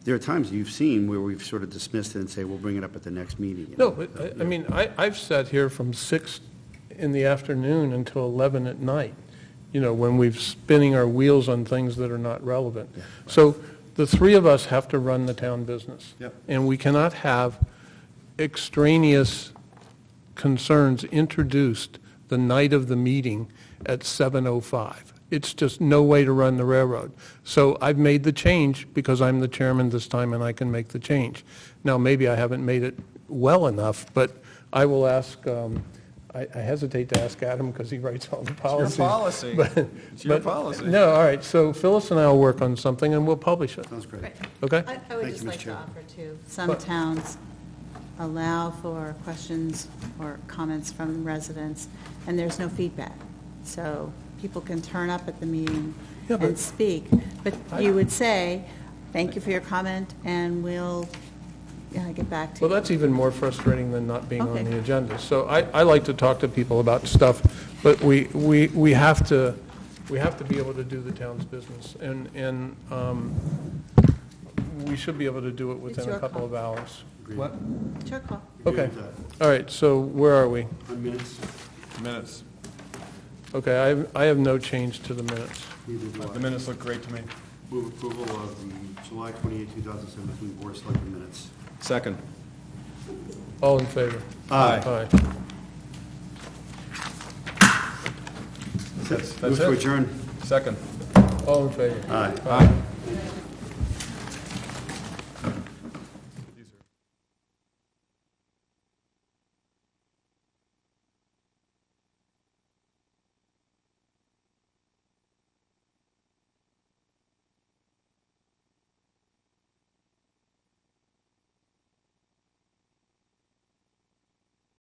there are times you've seen where we've sort of dismissed it and say, we'll bring it up at the next meeting. No, but, I mean, I've sat here from 6 in the afternoon until 11 at night, when we've spinning our wheels on things that are not relevant. Yeah, right. So the 3 of us have to run the town business. Yep. And we cannot have extraneous concerns introduced the night of the meeting at 7:05. It's just no way to run the railroad. So I've made the change because I'm the chairman this time and I can make the change. Now, maybe I haven't made it well enough, but I will ask, I hesitate to ask Adam because he writes all the policies. policy. But- It's your but- policy. No, all right, so Phyllis and I will work on something and we'll publish it, Sounds great. okay? I would Thank just you, Ms. like to Chair. offer too, some towns allow for questions or comments from residents, and there's no feedback. So people can turn up at the meeting Yeah, but- and speak, but you would say, thank you for your comment, and we'll get back to you. Well, that's even more frustrating than not being on Okay. the agenda. So I like to talk to people about stuff, but we have to be able to do the town's business. And we should be able to do it It's within a your couple call. of hours. What? It's your call. Okay. All right, so where are we? On minutes? Minutes. Okay, I have no change to the minutes. Neither do The I. minutes look great to me. Move approval of the July 28, 2017 Board of Selectmen minutes. Second. All in favor? Aye. Aye. Move That's to it? adjourn. Second. All in favor? Aye. Aye.